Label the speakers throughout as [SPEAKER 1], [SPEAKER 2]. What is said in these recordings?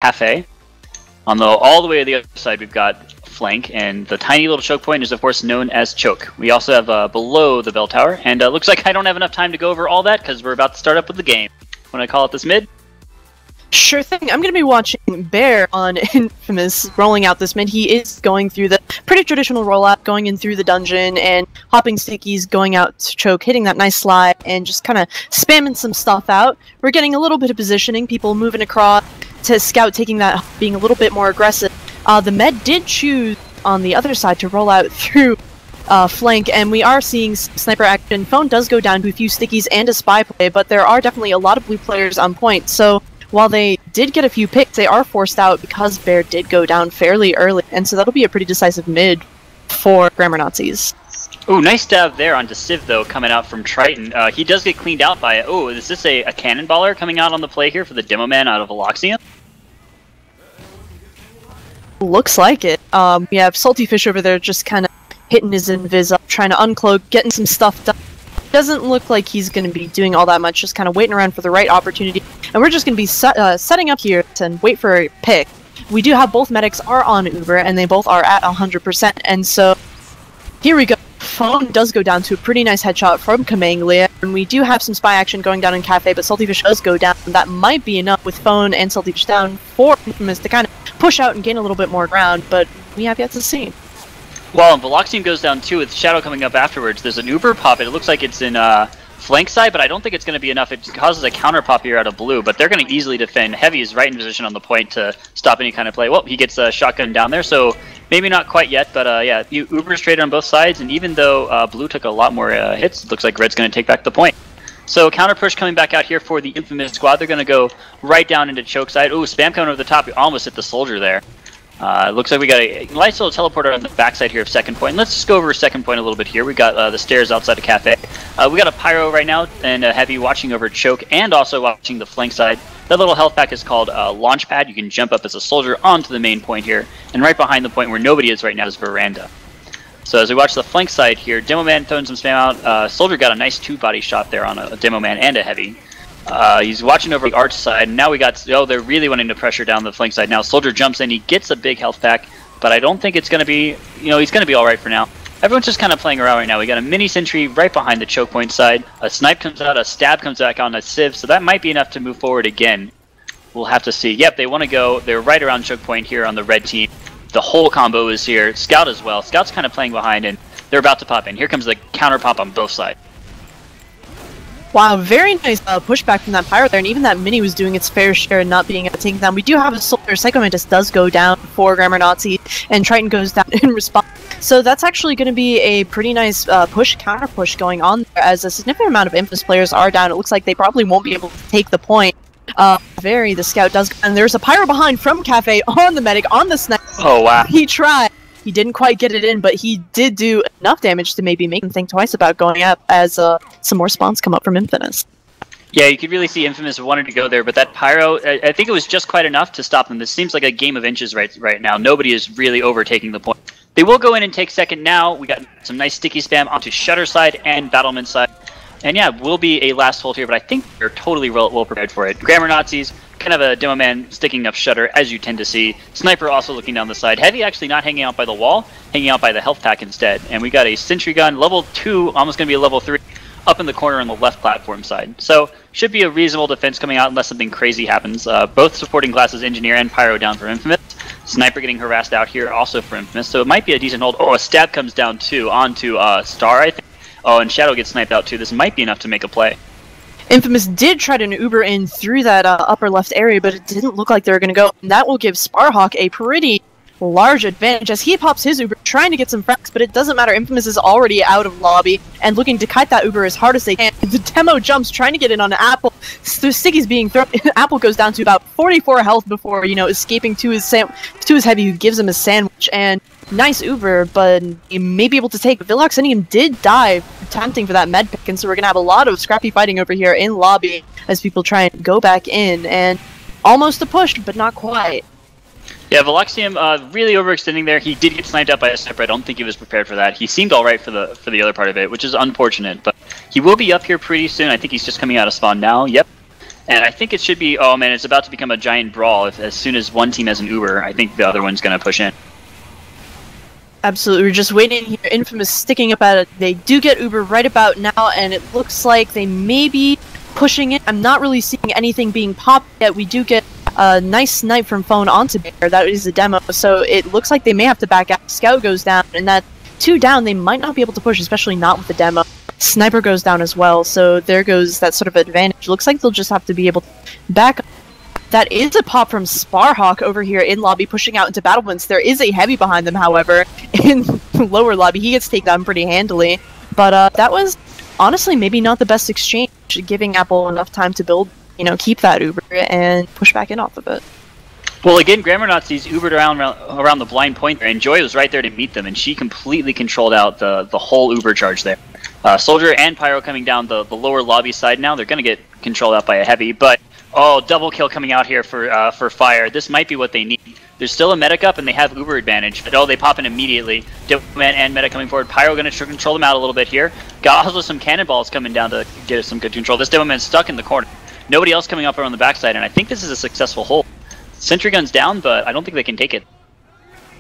[SPEAKER 1] Cafe. All the way to the other side, we've got Flank, and the tiny little choke point is, of course, known as Choke. We also have below the bell tower, and looks like I don't have enough time to go over all that because we're about to start up with the game. Want to call it this mid?
[SPEAKER 2] Sure thing. I'm going to be watching Bear on Infamous rolling out this mid. He is going through the pretty traditional rollout, going in through the dungeon and hopping stickies, going out to Choke, hitting that nice slide, and just kind of spamming some stuff out. We're getting a little bit of positioning, people moving across to Scout, taking that, being a little bit more aggressive. The Med did choose on the other side to roll out through Flank, and we are seeing sniper action. Phone does go down to a few stickies and a spy play, but there are definitely a lot of blue players on point, so while they did get a few picks, they are forced out because Bear did go down fairly early, and so that'll be a pretty decisive mid for Grammar Nazis.
[SPEAKER 1] Ooh, nice stab there onto Civ, though, coming out from Triton. He does get cleaned out by it. Oh, is this a cannonballer coming out on the play here for the demo man out of Veloxium?
[SPEAKER 2] Looks like it. We have Salty Fish over there just kind of hitting his invis up, trying to uncloak, getting some stuff done. Doesn't look like he's going to be doing all that much, just kind of waiting around for the right opportunity. And we're just going to be setting up here to wait for a pick. We do have both medics are on Uber, and they both are at 100%, and so here we go. Phone does go down to a pretty nice headshot from Kamanglia, and we do have some spy action going down in Cafe, but Saltyfish does go down. That might be enough with Phone and Saltyfish down for Infamous to kind of push out and gain a little bit more ground, but we have yet to see.
[SPEAKER 1] Well, and Veloxium goes down too with Shadow coming up afterwards. There's an Uber pop. It looks like it's in flank side, but I don't think it's going to be enough. It causes a counter pop here out of blue, but they're going to easily defend. Heavy is right in position on the point to stop any kind of play. Well, he gets a shotgun down there, so maybe not quite yet, but yeah, Uber's traded on both sides, and even though blue took a lot more hits, it looks like red's going to take back the point. So counter push coming back out here for the Infamous squad. They're going to go right down into choke side. Ooh, spam coming over the top. We almost hit the soldier there. Looks like we got a nice little teleporter on the backside here of second point. Let's just go over second point a little bit here. We got the stairs outside the cafe. We got a pyro right now and a heavy watching over choke and also watching the flank side. That little health pack is called launch pad. You can jump up as a soldier onto the main point here, and right behind the point where nobody is right now is veranda. So as we watch the flank side here, Demo Man throwing some spam out. Soldier got a nice two-body shot there on a Demo Man and a heavy. He's watching over the arch side. Now we got, oh, they're really wanting to pressure down the flank side. Now Soldier jumps in, he gets a big health pack, but I don't think it's going to be, he's going to be alright for now. Everyone's just kind of playing around right now. We got a mini sentry right behind the choke point side. A snipe comes out, a stab comes back on a Civ, so that might be enough to move forward again. We'll have to see. Yep, they want to go. They're right around choke point here on the red team. The whole combo is here. Scout as well. Scout's kind of playing behind, and they're about to pop in. Here comes the counter pop on both sides.
[SPEAKER 2] Wow, very nice pushback from that pyro there, and even that mini was doing its fair share and not being able to take down. We do have a soldier. Psycho Mantis does go down for Grammar Nazi, and Triton goes down in response. So that's actually going to be a pretty nice counter push going on there, as a significant amount of Infamous players are down. It looks like they probably won't be able to take the point. The scout does, and there's a pyro behind from Cafe on the medic, on the sniper.
[SPEAKER 1] Oh, wow.
[SPEAKER 2] He tried. He didn't quite get it in, but he did do enough damage to maybe make him think twice about going up as some more spawns come up from Infamous.
[SPEAKER 1] Yeah, you could really see Infamous wanted to go there, but that pyro, I think it was just quite enough to stop them. This seems like a game of inches right now. Nobody is really overtaking the point. They will go in and take second now. We got some nice sticky spam onto Shutter side and Battlement side. And yeah, will be a last hold here, but I think they're totally well prepared for it. Grammar Nazis, kind of a Demo Man sticking up Shutter, as you tend to see. Sniper also looking down the side. Heavy actually not hanging out by the wall, hanging out by the health pack instead. And we got a Sentry Gun, level 2, almost going to be a level 3, up in the corner on the left platform side. So, should be a reasonable defense coming out unless something crazy happens. Both supporting classes, Engineer and Pyro down for Infamous. Sniper getting harassed out here also for Infamous, so it might be a decent hold. Oh, a stab comes down too, onto Star, I think. Oh, and Shadow gets sniped out too. This might be enough to make a play.
[SPEAKER 2] Infamous did try to Uber in through that upper left area, but it didn't look like they were going to go. And that will give Sparhawk a pretty large advantage as he pops his Uber, trying to get some frags, but it doesn't matter. Infamous is already out of lobby and looking to kite that Uber as hard as they can. The demo jumps, trying to get in on Apple. So Sticky's being thrown. Apple goes down to about 44 health before, escaping to his heavy, who gives him a sandwich. And nice Uber, but he may be able to take. Viloxinium did die attempting for that med pick, and so we're going to have a lot of scrappy fighting over here in lobby as people try and go back in. And almost a push, but not quite.
[SPEAKER 1] Yeah, Veloxium really overextending there. He did get sniped out by a sniper. I don't think he was prepared for that. He seemed alright for the other part of it, which is unfortunate, but he will be up here pretty soon. I think he's just coming out of spawn now. Yep. And I think it should be, oh man, it's about to become a giant brawl. As soon as one team has an Uber, I think the other one's going to push in.
[SPEAKER 2] Absolutely, we're just waiting here. Infamous sticking up at it. They do get Uber right about now, and it looks like they may be pushing it. I'm not really seeing anything being popped yet. We do get a nice snipe from Phone onto Bear. That is the demo, so it looks like they may have to back out. Scout goes down, and that 2 down, they might not be able to push, especially not with the demo. Sniper goes down as well, so there goes that sort of advantage. Looks like they'll just have to be able to back up. That is a pop from Sparhawk over here in lobby, pushing out into battlements. There is a heavy behind them, however, in lower lobby. He gets taken down pretty handily. But that was, honestly, maybe not the best exchange, giving Apple enough time to build, keep that Uber and push back in off of it.
[SPEAKER 1] Well, again, Grammar Nazis Ubered around the blind point there, and Joy was right there to meet them, and she completely controlled out the whole Uber charge there. Soldier and Pyro coming down the lower lobby side now. They're going to get controlled out by a heavy, but oh, double kill coming out here for Fire. This might be what they need. There's still a medic up, and they have Uber advantage, but oh, they pop in immediately. Demoman and medic coming forward. Pyro going to control them out a little bit here. Got also some cannonballs coming down to get some good control. This Demoman's stuck in the corner. Nobody else coming up around the backside, and I think this is a successful hold. Sentry gun's down, but I don't think they can take it.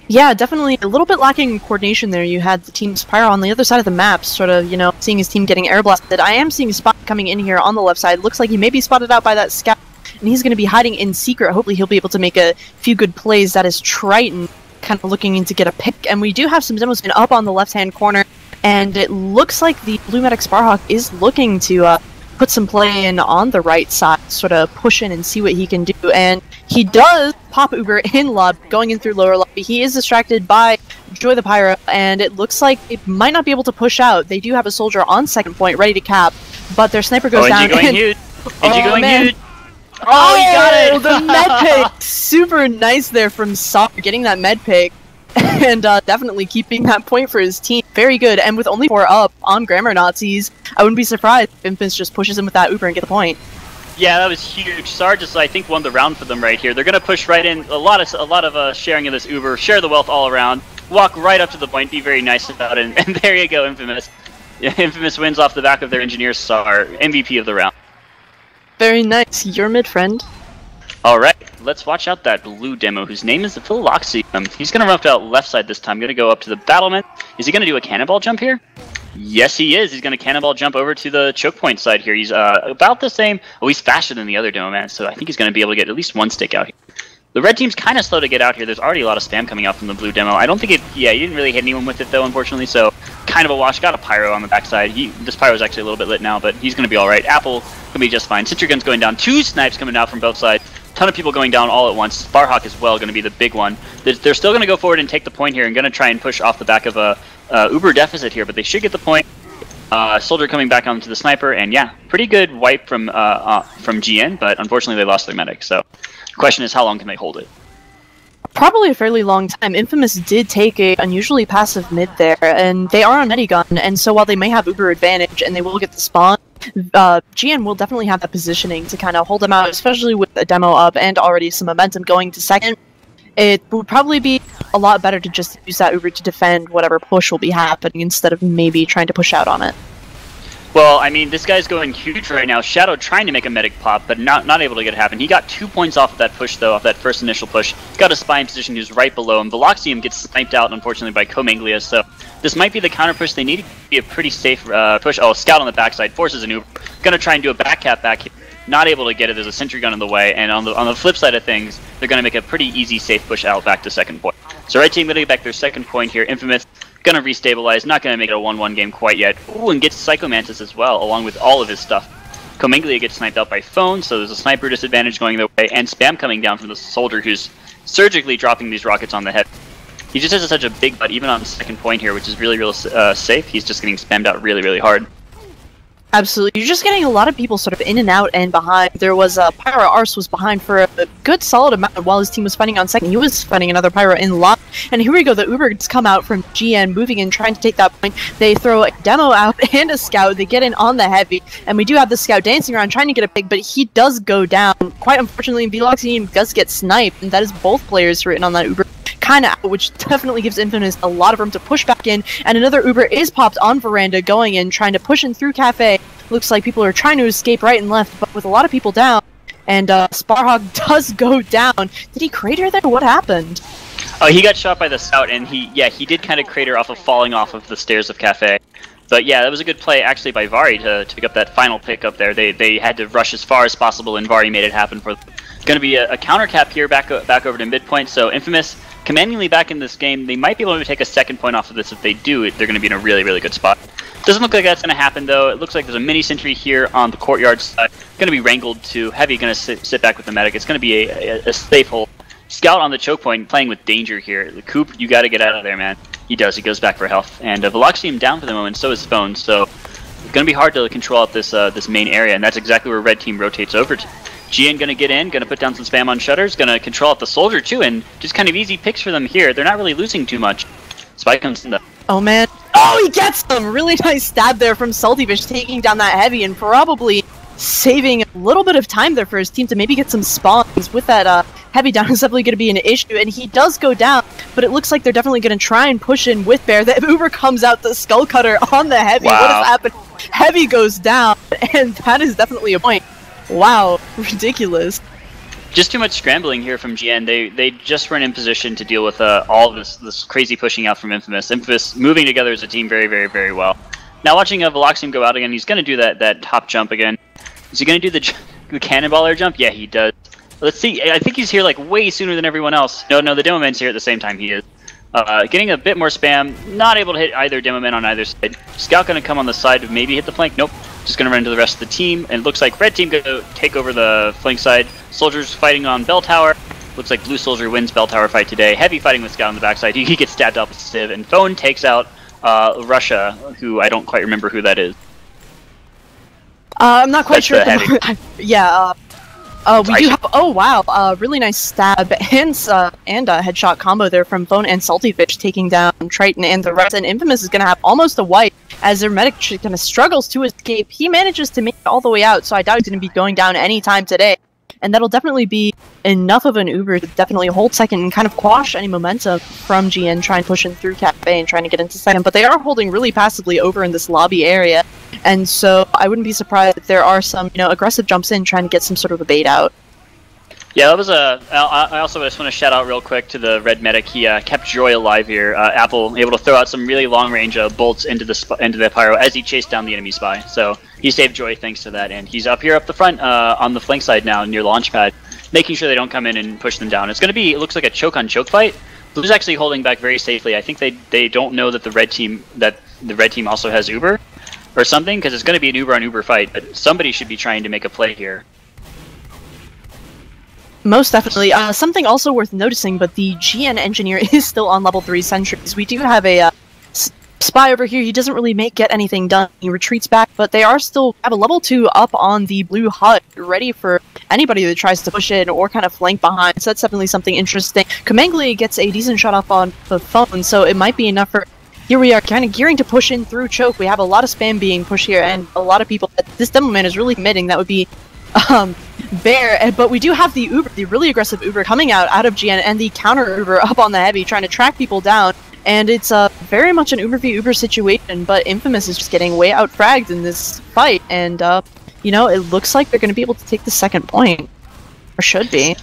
[SPEAKER 2] Yeah, definitely a little bit lacking in coordination there. You had the team's Pyro on the other side of the map, sort of, seeing his team getting air blasted. I am seeing Spot coming in here on the left side. Looks like he may be spotted out by that scout, and he's going to be hiding in secret. Hopefully he'll be able to make a few good plays. That is Triton kind of looking in to get a pick, and we do have some demos up on the left-hand corner, and it looks like the Blue Medic Sparhawk is looking to put some play in on the right side, sort of push in and see what he can do, and he does pop Uber in lobby, going in through lower lobby. He is distracted by Joy the Pyro, and it looks like it might not be able to push out. They do have a soldier on second point, ready to cap, but their sniper goes down.
[SPEAKER 1] Going huge. Going huge.
[SPEAKER 2] Oh, he got it! The med pick! Super nice there from Saw, getting that med pick, and definitely keeping that point for his team. Very good, and with only 4 up on Grammar Nazis, I wouldn't be surprised if Infamous just pushes him with that Uber and get the point.
[SPEAKER 1] Yeah, that was huge. Sar just, I think, won the round for them right here. They're going to push right in. A lot of sharing of this Uber. Share the wealth all around. Walk right up to the point. Be very nice about it. And there you go, Infamous. Yeah, Infamous wins off the back of their engineer Sar. MVP of the round.
[SPEAKER 2] Very nice. You're mid, friend.
[SPEAKER 1] Alright, let's watch out that blue demo, whose name is the Philoxy. He's going to run out left side this time. Going to go up to the battlement. Is he going to do a cannonball jump here? Yes, he is. He's going to cannonball jump over to the choke point side here. He's about the same. Oh, he's faster than the other demo man, so I think he's going to be able to get at least one stick out here. The red team's kind of slow to get out here. There's already a lot of spam coming out from the blue demo. I don't think it... Yeah, you didn't really hit anyone with it, though, unfortunately, so kind of a wash. Got a Pyro on the backside. This Pyro's actually a little bit lit now, but he's going to be all right. Apple can be just fine. Sentry gun's going down. 2 snipes coming out from both sides. Ton of people going down all at once. Sparhawk as well going to be the big one. They're still going to go forward and take the point here and going to try and push off the back of a Uber deficit here, but they should get the point. Soldier coming back onto the sniper, and yeah, pretty good wipe from GN, but unfortunately they lost their medic, so the question is how long can they hold it?
[SPEAKER 2] Probably a fairly long time. Infamous did take a unusually passive mid there, and they are on Medigun, and so while they may have Uber advantage and they will get the spawn, GN will definitely have that positioning to kind of hold them out, especially with a demo up and already some momentum going to second. It would probably be a lot better to just use that Uber to defend whatever push will be happening instead of maybe trying to push out on it.
[SPEAKER 1] Well, I mean, this guy's going huge right now. Shadow trying to make a medic pop, but not able to get it happen. He got 2 points off of that push, though, off that first initial push. Got a spy in position who's right below him. Veloxium gets sniped out, unfortunately, by Comanglia, so this might be the counter push they need to be a pretty safe push. Oh, Scout on the backside, forces an Uber. Gonna try and do a back cap back here. Not able to get it. There's a sentry gun in the way, and on the flip side of things, they're gonna make a pretty easy, safe push out back to second point. So right team gonna get back their second point here. Infamous gonna restabilize, not gonna make it a 1-1 game quite yet. Ooh, and gets Psychomantis as well, along with all of his stuff. Comanglia gets sniped out by Phone, so there's a sniper disadvantage going their way, and spam coming down from the soldier who's surgically dropping these rockets on the head. He just has such a big butt, even on the second point here, which is really safe. He's just getting spammed out really hard.
[SPEAKER 2] Absolutely. You're just getting a lot of people sort of in and out and behind. There was Pyro Ars was behind for a good solid amount while his team was fighting on second. He was fighting another Pyro in lock. And here we go. The Ubers come out from GN, moving in, trying to take that point. They throw a demo out and a scout. They get in on the heavy. And we do have the scout dancing around trying to get a pick, but he does go down. Quite unfortunately, Veloxium does get sniped. And that is both players written on that Uber. Kind of, which definitely gives Infamous a lot of room to push back in, and another Uber is popped on Veranda, going in, trying to push in through Cafe. Looks like people are trying to escape right and left, but with a lot of people down, And Sparhawk does go down. Did he crater there? What happened?
[SPEAKER 1] Oh, he got shot by the scout, and he did kind of crater off of falling off of the stairs of Cafe. But yeah, that was a good play actually by Vari to pick up that final pick up there. They had to rush as far as possible, and Vari made it happen for them. Going to be a counter cap here back over to midpoint. So Infamous commandingly back in this game. They might be able to take a second point off of this. If they do, they're going to be in a really, really good spot. Doesn't look like that's going to happen though. It looks like there's a mini sentry here on the courtyard side. Going to be wrangled to Heavy. Going to sit back with the medic. It's going to be a safe hold. Scout on the choke point, playing with danger here. The Coop, you got to get out of there, man. He does. He goes back for health. And Velocity down for the moment, so is Phone. So it's going to be hard to control out this main area, and that's exactly where Red Team rotates over to. GN going to get in, going to put down some spam on shutters, going to control out the Soldier too, and just kind of easy picks for them here. They're not really losing too much. Spike comes in though.
[SPEAKER 2] Oh man. Oh, he gets them! Really nice stab there from Saltyfish, taking down that Heavy and probably saving a little bit of time there for his team to maybe get some spawns. With that Heavy down is definitely going to be an issue, and he does go down, but it looks like they're definitely going to try and push in with Bear. The Uber comes out, the Skull Cutter on the Heavy.
[SPEAKER 1] Wow.
[SPEAKER 2] What has happened? Heavy goes down, and that is definitely a point. Wow, ridiculous.
[SPEAKER 1] Just too much scrambling here from GN. They just weren't in position to deal with all of this crazy pushing out from Infamous. Infamous moving together as a team very, very, very well. Now watching Veloxium go out again, he's going to do that top jump again. Is he going to do the cannonball air jump? Yeah, he does. Let's see. I think he's here like way sooner than everyone else. No, the Demo Man's here at the same time he is. Getting a bit more spam. Not able to hit either Demo Man on either side. Scout going to come on the side to maybe hit the flank. Nope. Just going to run into the rest of the team. And it looks like Red Team going to take over the flank side. Soldiers fighting on Bell Tower. Looks like Blue Soldier wins Bell Tower fight today. Heavy fighting with Scout on the backside. He gets stabbed up with Civ. And Phone takes out Russia, who I don't quite remember who that is.
[SPEAKER 2] I'm not quite sure.
[SPEAKER 1] Yeah.
[SPEAKER 2] We do have. Oh wow! Really nice stab and a headshot combo there from Phone and Saltyfish, taking down Triton and the rest. And Infamous is going to have almost a wipe as their medic kind of struggles to escape. He manages to make it all the way out, so I doubt he's going to be going down anytime today. And that'll definitely be enough of an Uber to definitely hold second and kind of quash any momentum from GN trying to push in through Cafe and trying to get into second. But they are holding really passively over in this lobby area. And so I wouldn't be surprised if there are some, aggressive jumps in trying to get some sort of a bait out.
[SPEAKER 1] Yeah, that was I also just want to shout out real quick to the Red Medic. He kept Joy alive here. Apple able to throw out some really long range bolts into the pyro as he chased down the enemy spy. So he saved Joy thanks to that, and he's up here up the front on the flank side now near Launchpad, making sure they don't come in and push them down. It's going to be, it looks like a choke on choke fight. Blue's actually holding back very safely. I think they don't know that the red team also has Uber or something, because it's going to be an Uber on Uber fight. But somebody should be trying to make a play here.
[SPEAKER 2] Most definitely. Something also worth noticing, but the GN engineer is still on level 3 sentries. We do have a spy over here. He doesn't really get anything done. He retreats back, but they are still have a level 2 up on the blue hut, ready for anybody that tries to push in or kind of flank behind. So that's definitely something interesting. Kamangli gets a decent shot off on the Phone, so it might be enough for... Here we are kind of gearing to push in through choke. We have a lot of spam being pushed here, and a lot of people... This Demo Man is really committing. That would be... Bear, but we do have the Uber, the really aggressive Uber coming out of GN, and the counter Uber up on the Heavy, trying to track people down, and it's very much an Uber v Uber situation, but Infamous is just getting way out-fragged in this fight, and, it looks like they're going to be able to take the second point, or should be.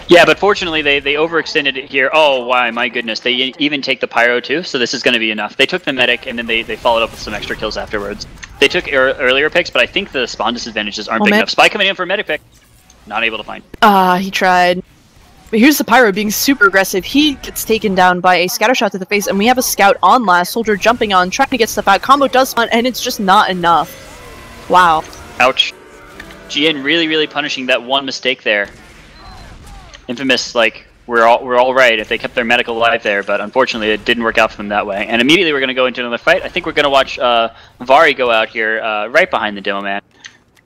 [SPEAKER 1] Yeah, but fortunately they overextended it here. Oh, why, my goodness, they even take the Pyro too, so this is going to be enough. They took the Medic, and then they followed up with some extra kills afterwards. They took earlier picks, but I think the spawn disadvantages aren't big enough. Spy coming in for a Medic pick. Not able to find.
[SPEAKER 2] He tried. But here's the Pyro being super aggressive. He gets taken down by a scatter shot to the face, and we have a Scout on last. Soldier jumping on, trying to get stuff out. Combo does spawn, and it's just not enough. Wow.
[SPEAKER 1] Ouch. GN really, really punishing that one mistake there. Infamous, we're all right if they kept their medic alive there, but unfortunately it didn't work out for them that way. And immediately we're going to go into another fight. I think we're going to watch Vari go out here right behind the Demo Man.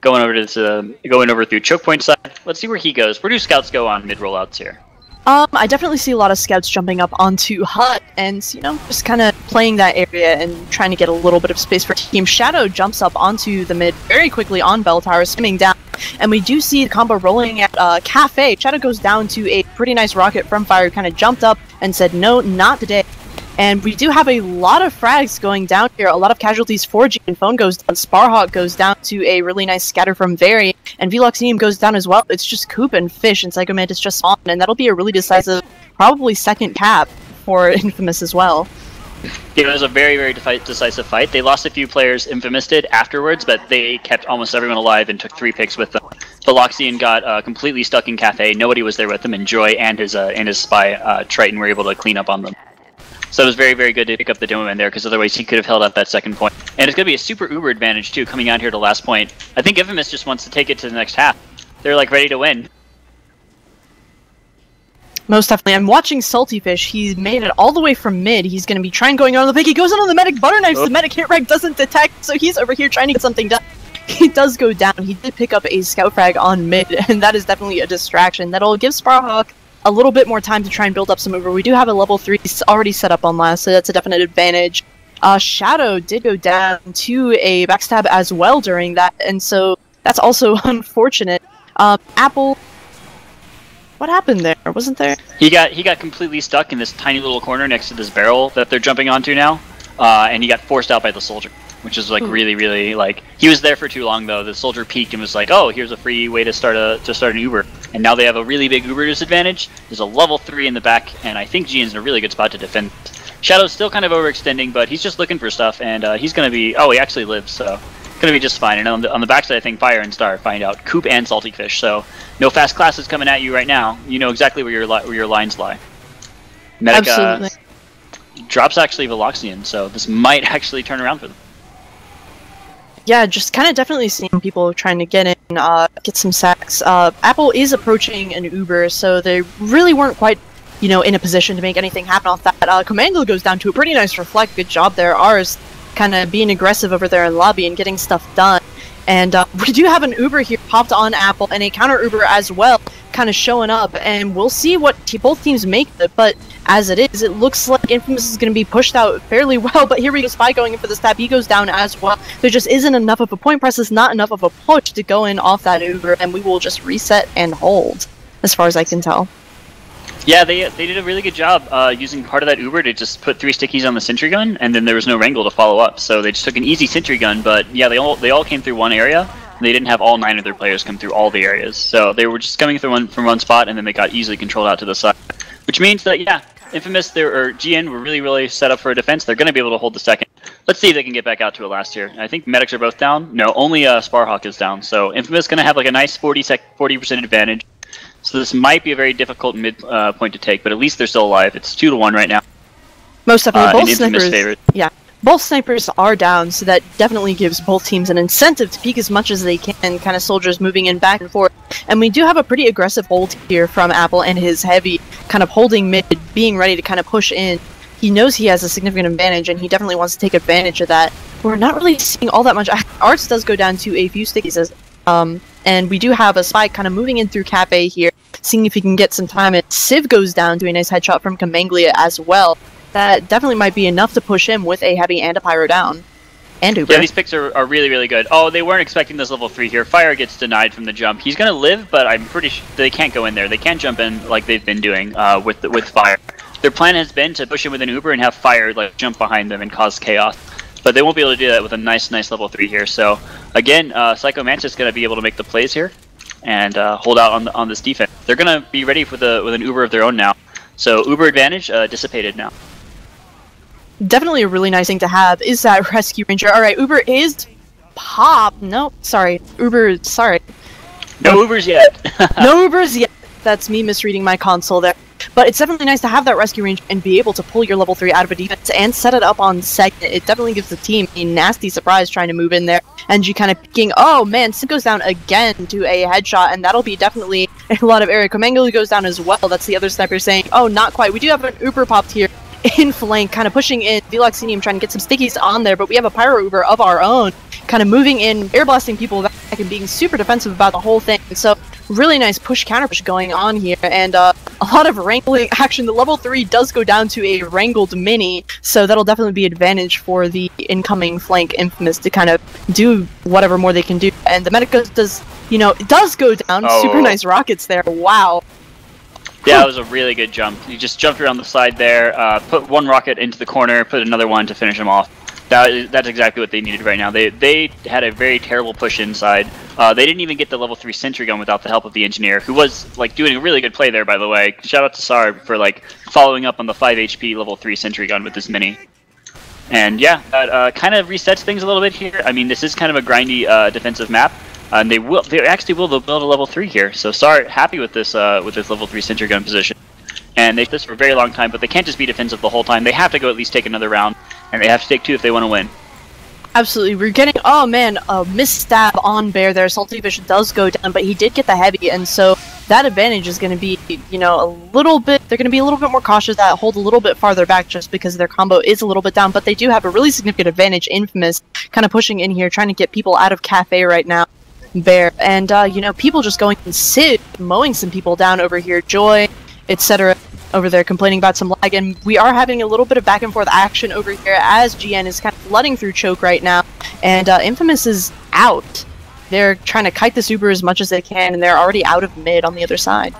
[SPEAKER 1] Going over through choke point side. Let's see where he goes. Where do scouts go on mid rollouts here?
[SPEAKER 2] I definitely see a lot of scouts jumping up onto hut and, just kind of playing that area and trying to get a little bit of space for team. Shadow jumps up onto the mid very quickly on Bell Tower, skimming down. And we do see the combo rolling at Cafe. Shadow goes down to a pretty nice rocket from Fire, who kind of jumped up and said, no, not today. And we do have a lot of frags going down here, a lot of casualties for G, and Phone goes down, Sparhawk goes down to a really nice scatter from Very, and Veloxinium goes down as well. It's just Coop and Fish, and Psycho Mantis just on, and that'll be a really decisive, probably second cap for Infamous as well.
[SPEAKER 1] It was a very, very decisive fight. They lost a few players, Infamous did, afterwards, but they kept almost everyone alive and took 3 picks with them. Veloxian got completely stuck in Cafe. Nobody was there with him, and Joy and his spy, Triton, were able to clean up on them. So it was very, very good to pick up the demo man there, because otherwise he could have held up that second point. And it's going to be a super uber advantage, too, coming out here to last point. I think Infamous just wants to take it to the next half. They're, like, ready to win.
[SPEAKER 2] Most definitely. I'm watching Salty Fish. He made it all the way from mid. He's going to be trying going on the pick. He goes in on the medic. Butter knives. The medic hit reg doesn't detect, so he's over here trying to get something done. He does go down. He did pick up a scout frag on mid, and that is definitely a distraction. That'll give Sparhawk a little bit more time to try and build up some uber. We do have a level 3 already set up on last, so that's a definite advantage. Shadow did go down to a backstab as well during that, and so that's also unfortunate. Apple... What happened there? Wasn't there?
[SPEAKER 1] He got completely stuck in this tiny little corner next to this barrel that they're jumping onto now, and he got forced out by the soldier, which is like really, really like he was there for too long though. The soldier peeked and was like, "Oh, here's a free way to start an Uber," and now they have a really big Uber disadvantage. There's a level 3 in the back, and I think Gian's in a really good spot to defend. Shadow's still kind of overextending, but he's just looking for stuff, and he's gonna be. Oh, he actually lives, so. Gonna be just fine. And on the backside, I think Fire and Star find out Coop and Salty Fish. So no fast classes coming at you right now. You know exactly where your lines lie. Medic drops actually Veloxian, so this might actually turn around for them.
[SPEAKER 2] Yeah, just kind of definitely seeing people trying to get in, get some sacks. Apple is approaching an Uber, so they really weren't quite, you know, in a position to make anything happen off that. Commando goes down to a pretty nice reflect. Good job there. Ours kind of being aggressive over there in lobby and getting stuff done. And we do have an Uber here popped on Apple, and a counter Uber as well kind of showing up, and we'll see what both teams make of it. But as it is, it looks like Infamous is going to be pushed out fairly well. But here we go, Spy going in for the stab. He goes down as well. There just isn't enough of a point press. It's not enough of a push to go in off that Uber, and we will just reset and hold, as far as I can tell.
[SPEAKER 1] Yeah, they did a really good job using part of that Uber to just put 3 stickies on the sentry gun, and then there was no wrangle to follow up. So they just took an easy sentry gun, but yeah, they all came through one area. And they didn't have all 9 of their players come through all the areas. So they were just coming through from one spot, and then they got easily controlled out to the side. Which means that, yeah, Infamous or GN were really set up for a defense. They're going to be able to hold the second. Let's see if they can get back out to a last here. I think medics are both down. No, only Sparhawk is down. So Infamous going to have like a nice 40% advantage. So this might be a very difficult mid point to take, but at least they're still alive. It's 2-1 right now.
[SPEAKER 2] Most definitely, both snipers.
[SPEAKER 1] Favorite.
[SPEAKER 2] Yeah, both snipers are down, so that definitely gives both teams an incentive to peek as much as they can. Kind of soldiers moving in back and forth, and we do have a pretty aggressive hold here from Apple and his heavy, kind of holding mid, being ready to kind of push in. He knows he has a significant advantage, and he definitely wants to take advantage of that. We're not really seeing all that much. Arts does go down to a few stickies as. And we do have a Spy kind of moving in through Cafe here, seeing if he can get some time. And Civ goes down to a nice headshot from Kamanglia as well. That definitely might be enough to push him with a heavy and a pyro down. And Uber.
[SPEAKER 1] Yeah, these picks are really good. Oh, they weren't expecting this level 3 here. Fire gets denied from the jump. He's going to live, but I'm pretty sure they can't go in there. They can't jump in like they've been doing with Fire. Their plan has been to push him with an Uber and have Fire like jump behind them and cause chaos. But they won't be able to do that with a nice level 3 here. So again, Psycho Mantis is going to be able to make the plays here and hold out on this defense. They're going to be ready with an Uber of their own now. So Uber advantage dissipated now.
[SPEAKER 2] Definitely a really nice thing to have is that Rescue Ranger. All right, Uber is pop. No, sorry, Uber. Sorry.
[SPEAKER 1] No Ubers yet.
[SPEAKER 2] No Ubers yet. That's me misreading my console there. But it's definitely nice to have that rescue range and be able to pull your level 3 out of a defense and set it up on second. It definitely gives the team a nasty surprise trying to move in there. And you kind of picking, oh man, Sim goes down again to a headshot, and that'll be definitely a lot of area. Komango goes down as well. That's the other sniper saying, oh, not quite. We do have an Uber popped here in flank, kind of pushing in. Veloxinium trying to get some stickies on there, but we have a Pyro Uber of our own, kind of moving in, air blasting people back and being super defensive about the whole thing. So really nice push counter push going on here, and a lot of wrangling action. The level 3 does go down to a wrangled mini, so that'll definitely be advantage for the incoming flank Infamous to kind of do whatever more they can do. And the medic does, you know, it does go down. Super nice rockets there. Wow.
[SPEAKER 1] Yeah, it was a really good jump. You just jumped around the side there, put one rocket into the corner, put another one to finish him off. That's exactly what they needed right now. They had a very terrible push inside. They didn't even get the level 3 sentry gun without the help of the engineer, who was like doing a really good play there, by the way. Shout out to Sar for like following up on the 5 HP level 3 sentry gun with this mini. And yeah, that kind of resets things a little bit here. I mean, this is kind of a grindy defensive map. And they actually will build a level 3 here. So Sar happy with this level 3 sentry gun position. And they've this for a very long time, but they can't just be defensive the whole time. They have to go at least take another round, and they have to take 2 if they want to win.
[SPEAKER 2] Absolutely. We're getting, oh man, a misstab on Bear there. Salty Fish does go down, but he did get the heavy, and so that advantage is going to be, you know, a little bit, they're going to be a little bit more cautious, that hold a little bit farther back just because their combo is a little bit down, but they do have a really significant advantage. Infamous kind of pushing in here, trying to get people out of Cafe right now. Bear, and you know, people just going and Sid mowing some people down over here, Joy, etc. over there complaining about some lag, and we are having a little bit of back and forth action over here as GN is kind of flooding through choke right now, and Infamous is out. They're trying to kite this Uber as much as they can, and they're already out of mid on the other side.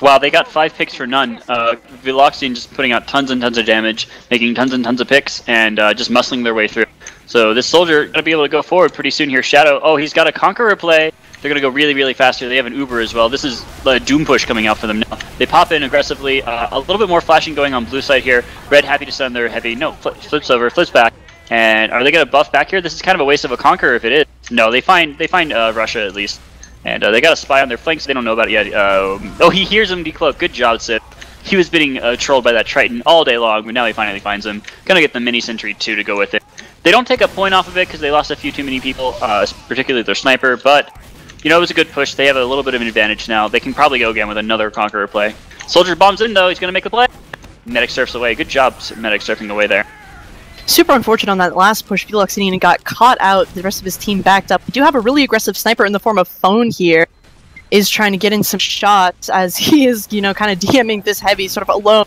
[SPEAKER 1] Wow, they got 5 picks for none. Veloxian just putting out tons and tons of damage, making tons and tons of picks, and just muscling their way through. So this soldier going to be able to go forward pretty soon here. Shadow, oh, he's got a Conqueror play. They're going to go really, really fast here. They have an Uber as well. This is a Doom push coming out for them now. They pop in aggressively. A little bit more flashing going on blue side here. Red happy to send their heavy. No, flips over, flips back. And are they going to buff back here? This is kind of a waste of a Conqueror if it is. No, they find Russia at least. And they got a spy on their flanks. They don't know about it yet. Oh, he hears him decloak. Good job, Sid. He was being trolled by that Triton all day long, but now he finally finds him. Gonna get the mini sentry too to go with it. They don't take a point off of it because they lost a few too many people, particularly their sniper, but you know, it was a good push. They have a little bit of an advantage now. They can probably go again with another Conqueror play. Soldier bombs in though, he's gonna make the play. Medic surfs away. Good job, Medic surfing away there.
[SPEAKER 2] Super unfortunate on that last push. Veloxian got caught out. The rest of his team backed up. We do have a really aggressive sniper in the form of Phone here. Is trying to get in some shots as he is, you know, kind of DMing this heavy sort of alone.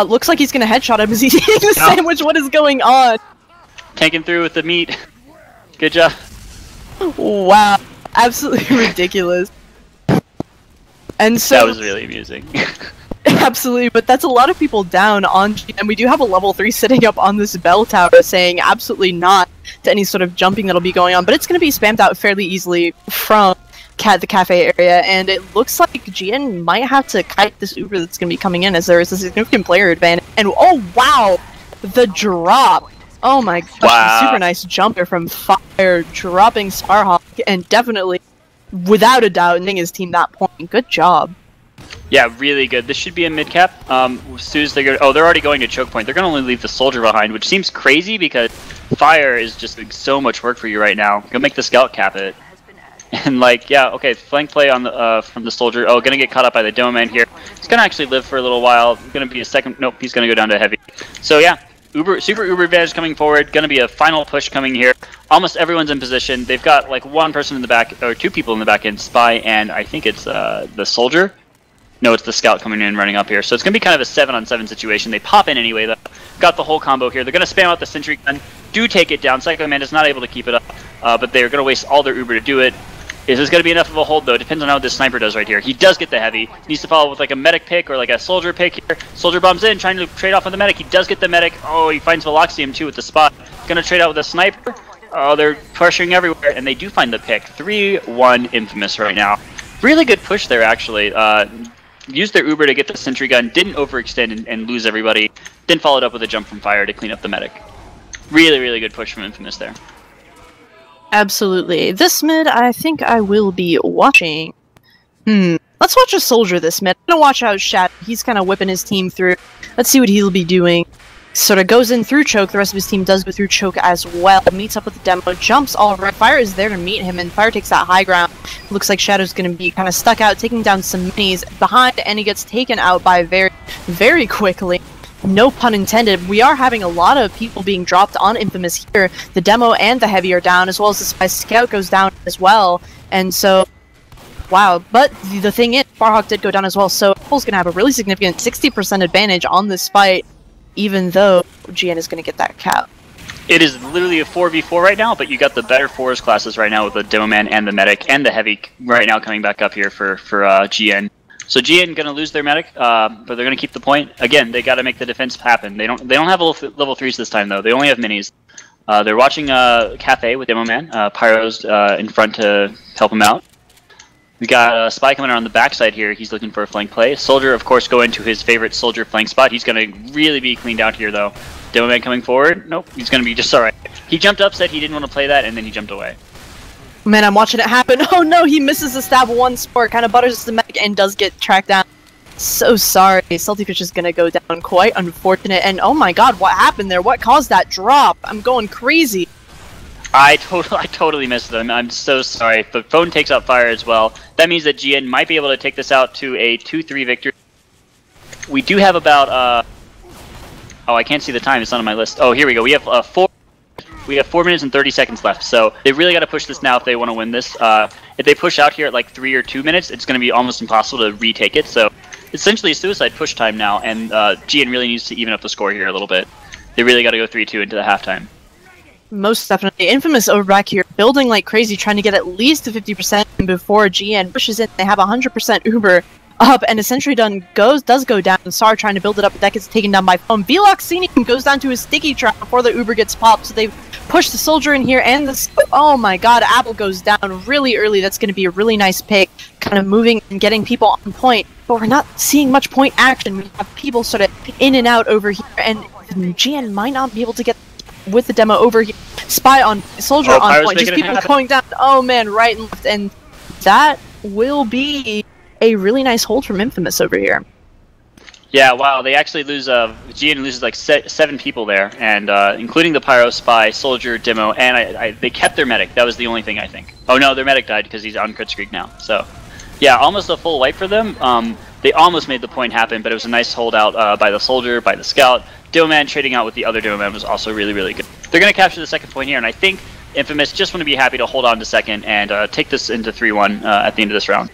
[SPEAKER 2] Looks like he's going to headshot him as he's eating the sandwich. What is going on?
[SPEAKER 1] Tanking through with the meat. Good job.
[SPEAKER 2] Wow. Absolutely ridiculous. And so...
[SPEAKER 1] That was really amusing.
[SPEAKER 2] Absolutely, but that's a lot of people down on G, and we do have a level 3 sitting up on this bell tower saying absolutely not to any sort of jumping that'll be going on, but it's going to be spammed out fairly easily from the cafe area, and it looks like GN might have to kite this Uber that's going to be coming in as there is a significant player advantage. And oh wow, the drop! Oh my gosh, wow. Super nice jumper from Fire, dropping Starhawk, and definitely, without a doubt, ending his team that point. Good job.
[SPEAKER 1] Yeah, really good. This should be a mid cap. As soon as they're already going to choke point. They're going to only leave the soldier behind, which seems crazy because Fire is just doing so much work for you right now. Go make the scout cap it. And like, yeah, okay, flank play on the from the soldier. Oh, gonna get caught up by the demo man here. He's gonna actually live for a little while. Gonna be a second. Nope, he's gonna go down to heavy. So yeah, super Uber advantage coming forward. Gonna be a final push coming here. Almost everyone's in position. They've got like one person in the back, or 2 people in the back end, spy, and I think it's the soldier. No, it's the scout coming in and running up here. So it's gonna be kind of a 7-on-7 situation. They pop in anyway though. Got the whole combo here. They're gonna spam out the sentry gun. Do take it down. Psycho Man is not able to keep it up, but they're gonna waste all their Uber to do it. Is this going to be enough of a hold, though? Depends on how this sniper does right here. He does get the heavy. He needs to follow with like a medic pick or like a soldier pick here. Soldier bombs in, trying to trade off with the medic. He does get the medic. Oh, he finds Veloxium, too, with the spot. Going to trade out with a sniper. Oh, they're pressuring everywhere, and they do find the pick. 3-1 Infamous right now. Really good push there, actually. Used their Uber to get the sentry gun. Didn't overextend and lose everybody. Then followed up with a jump from Fire to clean up the medic. Really, really good push from Infamous there.
[SPEAKER 2] Absolutely. This mid, I think I will be watching. Let's watch a soldier this mid. I'm gonna watch out Shadow. He's kind of whipping his team through. Let's see what he'll be doing. Sort of goes in through choke. The rest of his team does go through choke as well. Meets up with the demo. Jumps all right. Fire is there to meet him, and Fire takes that high ground. Looks like Shadow's gonna be kind of stuck out, taking down some minis behind, and he gets taken out by very quickly. No pun intended. We are having a lot of people being dropped on Infamous here. The demo and the heavy are down, as well as the spy scout goes down as well. And so, wow. But the thing is, Farhawk did go down as well, so Apple's going to have a really significant 60% advantage on this fight, even though GN is going to get that cap.
[SPEAKER 1] It is literally a 4v4 right now, but you got the better fours classes right now with the demo man and the medic and the heavy right now coming back up here for GN. So GN gonna lose their medic, but they're gonna keep the point. Again, they gotta make the defense happen. They don't have level 3s this time though. They only have minis. They're watching Cafe with Demo Man. Pyro's in front to help him out. We got Spy coming around the backside here. He's looking for a flank play. Soldier, of course, going to his favorite Soldier flank spot. He's gonna really be cleaned out here though. Demo Man coming forward. Nope, he's gonna be just alright. He jumped up, said he didn't want to play that, and then he jumped away.
[SPEAKER 2] Man, I'm watching it happen. Oh no, he misses the stab one sport, kind of butters the medic, and does get tracked down. So sorry. Salty Fish is gonna go down. Quite unfortunate. And oh my god, what happened there? What caused that drop? I'm going crazy.
[SPEAKER 1] I totally missed them. I'm so sorry. The phone takes out fire as well. That means that GN might be able to take this out to a 2-3 victory. We do have about oh, I can't see the time. It's not on my list. Oh, here we go. We have 4 minutes and 30 seconds left, so they really got to push this now if they want to win this. If they push out here at like 3 or 2 minutes, it's going to be almost impossible to retake it. So essentially a suicide push time now, and GN really needs to even up the score here a little bit. They really got to go 3-2 into the halftime.
[SPEAKER 2] Most definitely. Infamous over back here, building like crazy, trying to get at least to 50% before GN pushes in. They have 100% Uber up, and a Sentry does go down. Sar trying to build it up, but that gets taken down by Foam. Veloxinium goes down to his sticky trap before the Uber gets popped, so they push the Soldier in here, and oh my god, Apple goes down really early. That's going to be a really nice pick, kind of moving and getting people on point, but we're not seeing much point action. We have people sort of in and out over here, and GN might not be able to get with the demo over here. Spy on Soldier on point, just people going down. Oh man, right and left, and that will be a really nice hold from Infamous over here.
[SPEAKER 1] Yeah, wow, they actually lose, GN loses like 7 people there, and including the Pyro, Spy, Soldier, Demo, and they kept their medic. That was the only thing, I think. Oh no, their medic died because he's on crit streak now. So, yeah, almost a full wipe for them. They almost made the point happen, but it was a nice holdout by the Soldier, by the Scout. Demo Man trading out with the other Demo Man was also really, really good. They're going to capture the second point here, and I think Infamous just want to be happy to hold on to second and take this into 3-1 at the end of this round.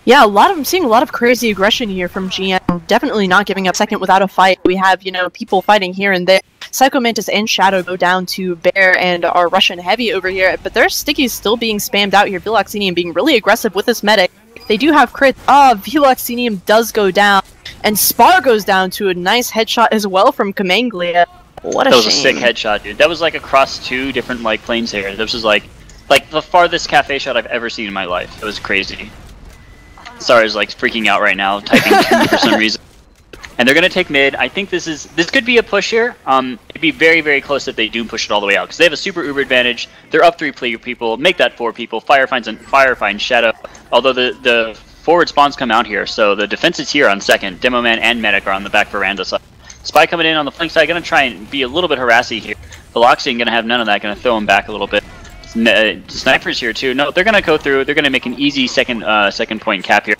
[SPEAKER 2] Yeah, I'm seeing a lot of crazy aggression here from GN. Definitely not giving up second without a fight. We have, people fighting here and there. Psycho Mantis and Shadow go down to Bear and our Russian Heavy over here, but their stickies still being spammed out here. Veloxinium being really aggressive with this medic. They do have crits. Veloxinium does go down, and Spar goes down to a nice headshot as well from Kamanglia. What a shame.
[SPEAKER 1] That was a sick headshot, dude. That was like across 2 different planes here. This was like the farthest cafe shot I've ever seen in my life. It was crazy. Sorry, is freaking out right now, typing for some reason. And they're gonna take mid. I think this could be a push here. It'd be very, very close if they do push it all the way out, because they have a super Uber advantage. They're up 3 people, make that 4 people. Fire finds Shadow. Although the forward spawns come out here, so the defense is here on second. Demo Man and Medic are on the back veranda side. Spy coming in on the flank side, gonna try and be a little bit harassy here. Veloxy gonna have none of that, gonna throw him back a little bit. Snipers here too. No, they're gonna go through. They're gonna make an easy second point cap here,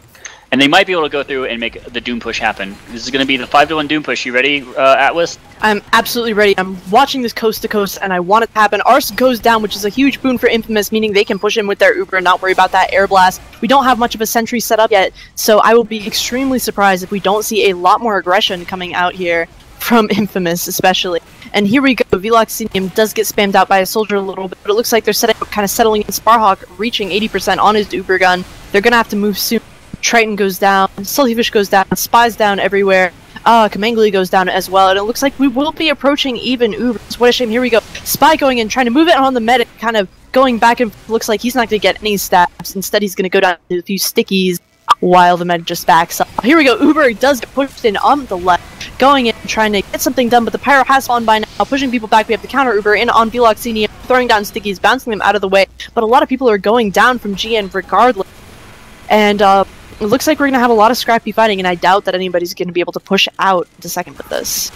[SPEAKER 1] and they might be able to go through and make the Doom push happen. This is gonna be the 5-1 Doom push. You ready, Atlas?
[SPEAKER 2] I'm absolutely ready. I'm watching this coast to coast, and I want it to happen. Arse goes down, which is a huge boon for Infamous, meaning they can push in with their Uber and not worry about that air blast. We don't have much of a sentry set up yet, so I will be extremely surprised if we don't see a lot more aggression coming out here from Infamous, especially. And here we go. Veloxinium does get spammed out by a Soldier a little bit, but it looks like they're kind of settling in. Sparhawk reaching 80% on his Uber gun. They're gonna have to move soon. Triton goes down, Saltyfish goes down, Spy's down everywhere. Kamangli goes down as well, and it looks like we will be approaching even Ubers. What a shame. Here we go. Spy going in, trying to move it on the medic, kind of going back, and looks like he's not going to get any stabs. Instead, he's going to go down to a few stickies while the medic just backs up. Here we go. Uber does get pushed in on the left, going in, trying to get something done, but the Pyro has spawned by now, pushing people back. We have the counter Uber in on Veloxinium, throwing down stickies, bouncing them out of the way, but a lot of people are going down from GN regardless. And, it looks like we're going to have a lot of scrappy fighting, and I doubt that anybody's going to be able to push out to second with this.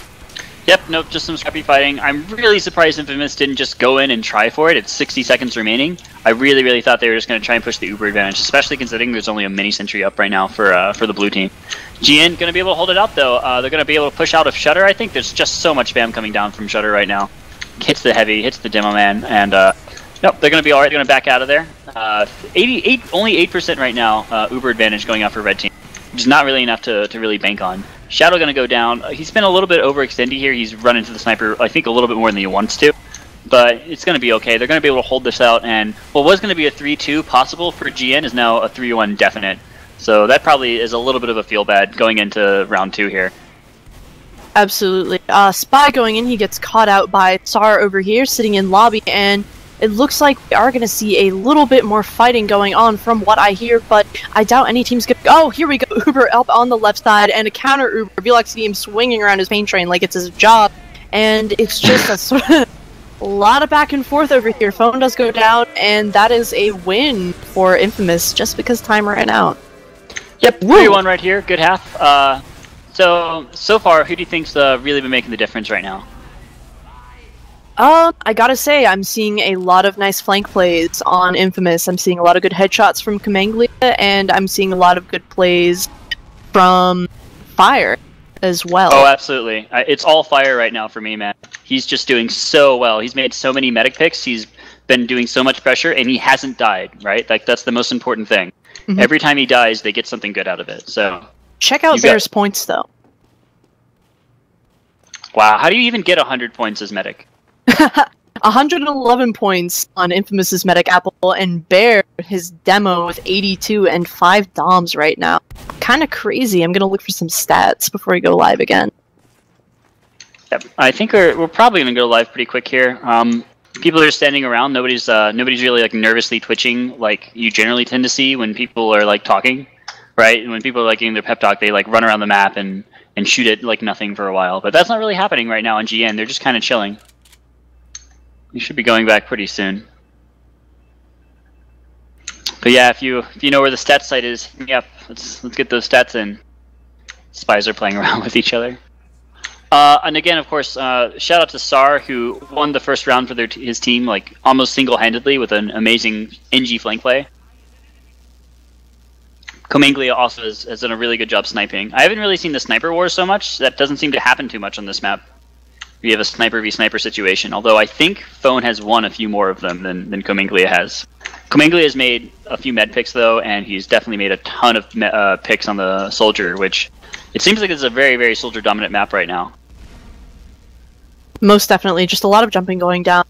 [SPEAKER 1] Yep, nope, just some scrappy fighting. I'm really surprised Infamous didn't just go in and try for it. It's 60 seconds remaining. I really, really thought they were just going to try and push the Uber advantage, especially considering there's only a mini sentry up right now for the blue team. GN going to be able to hold it out, though. They're going to be able to push out of Shutter, I think. There's just so much spam coming down from Shutter right now. Hits the Heavy, hits the Demo Man, and nope, they're going to be alright. They're going to back out of there. Only 8% right now, Uber advantage going out for red team, which is not really enough to really bank on. Shadow going to go down. He's been a little bit overextended here. He's run into the sniper, I think, a little bit more than he wants to. But it's going to be okay. They're going to be able to hold this out. And what was going to be a 3-2 possible for GN is now a 3-1 definite. So that probably is a little bit of a feel bad going into round 2 here.
[SPEAKER 2] Absolutely. Spy going in, he gets caught out by Tsar over here, sitting in lobby, and it looks like we are going to see a little bit more fighting going on from what I hear, but I doubt any team's going to... Oh, here we go! Uber up on the left side, and a counter Uber. Velox team swinging around his pain train like it's his job, and it's just a sort of... a lot of back and forth over here. Phone does go down, and that is a win for Infamous, just because time ran out.
[SPEAKER 1] Yep, 3-1 right here. Good half. So far, who do you think's really been making the difference right now?
[SPEAKER 2] I gotta say, I'm seeing a lot of nice flank plays on Infamous. I'm seeing a lot of good headshots from Kamanglia, and I'm seeing a lot of good plays from Fire as well.
[SPEAKER 1] Oh, absolutely. It's all Fire right now for me, man. He's just doing so well. He's made so many medic picks. He's been doing so much pressure, and he hasn't died, right? Like, that's the most important thing. Mm-hmm. Every time he dies, they get something good out of it, so...
[SPEAKER 2] Check out Bear's points, though.
[SPEAKER 1] Wow, how do you even get 100 points as medic?
[SPEAKER 2] 111 points on Infamous's medic Apple, and Bear, his demo, with 82 and 5 DOMs right now. Kind of crazy. I'm gonna look for some stats before we go live again.
[SPEAKER 1] Yep, I think we're probably gonna go live pretty quick here. People are standing around. Nobody's really like nervously twitching like you generally tend to see when people are like talking. Right, and when people are like getting their pep talk, they like run around the map and shoot it like nothing for a while. But that's not really happening right now on GN. They're just kind of chilling. We should be going back pretty soon. But yeah, if you know where the stats site is, hit me up. Let's get those stats in. Spies are playing around with each other. And again, of course, shout out to Sar, who won the first round for his team like almost single-handedly with an amazing NG flank play. Kamanglia also has done a really good job sniping. I haven't really seen the sniper wars so much. That doesn't seem to happen too much on this map. We have a sniper v sniper situation, although I think Phone has won a few more of them than Kamanglia has. Kamanglia has made a few med picks though, and he's definitely made a ton of picks on the soldier, which it seems like it's a very, very soldier dominant map right now.
[SPEAKER 2] Most definitely, just a lot of jumping going down.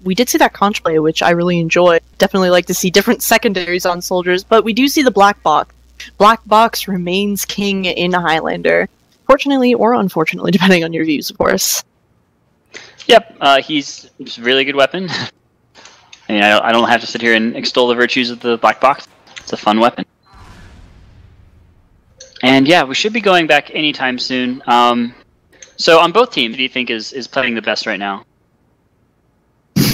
[SPEAKER 2] We did see that conch play, which I really enjoyed. Definitely like to see different secondaries on soldiers, but we do see the black box. Black box remains king in Highlander. Fortunately or unfortunately, depending on your views, of course.
[SPEAKER 1] Yep, he's a really good weapon. I mean, I don't have to sit here and extol the virtues of the black box. It's a fun weapon. And yeah, we should be going back anytime soon. So on both teams, who do you think is playing the best right now?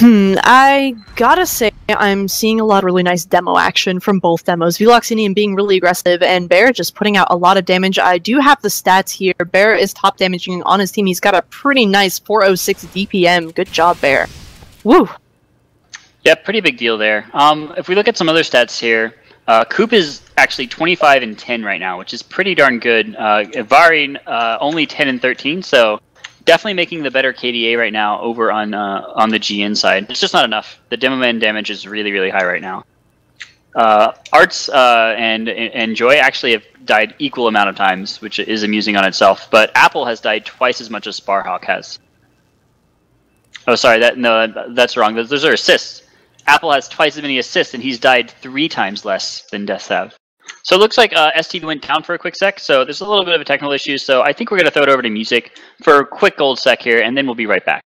[SPEAKER 2] I gotta say, I'm seeing a lot of really nice demo action from both demos. Veloxinian being really aggressive, and Bear just putting out a lot of damage. I do have the stats here. Bear is top damaging on his team. He's got a pretty nice 406 DPM. Good job, Bear. Woo!
[SPEAKER 1] Yeah, pretty big deal there. If we look at some other stats here, Coop is actually 25 and 10 right now, which is pretty darn good. Vari only 10 and 13, so definitely making the better KDA right now over on the GN side. It's just not enough. The demo man damage is really, really high right now. Arts and Joy actually have died equal amount of times, which is amusing on itself. But Apple has died twice as much as Sparhawk has. Oh, sorry, that's wrong. Those are assists. Apple has twice as many assists, and he's died 3 times less than Deaths have. So it looks like ST went down for a quick sec, so there's a little bit of a technical issue, so I think we're going to throw it over to music for a quick gold sec here, and then we'll be right back.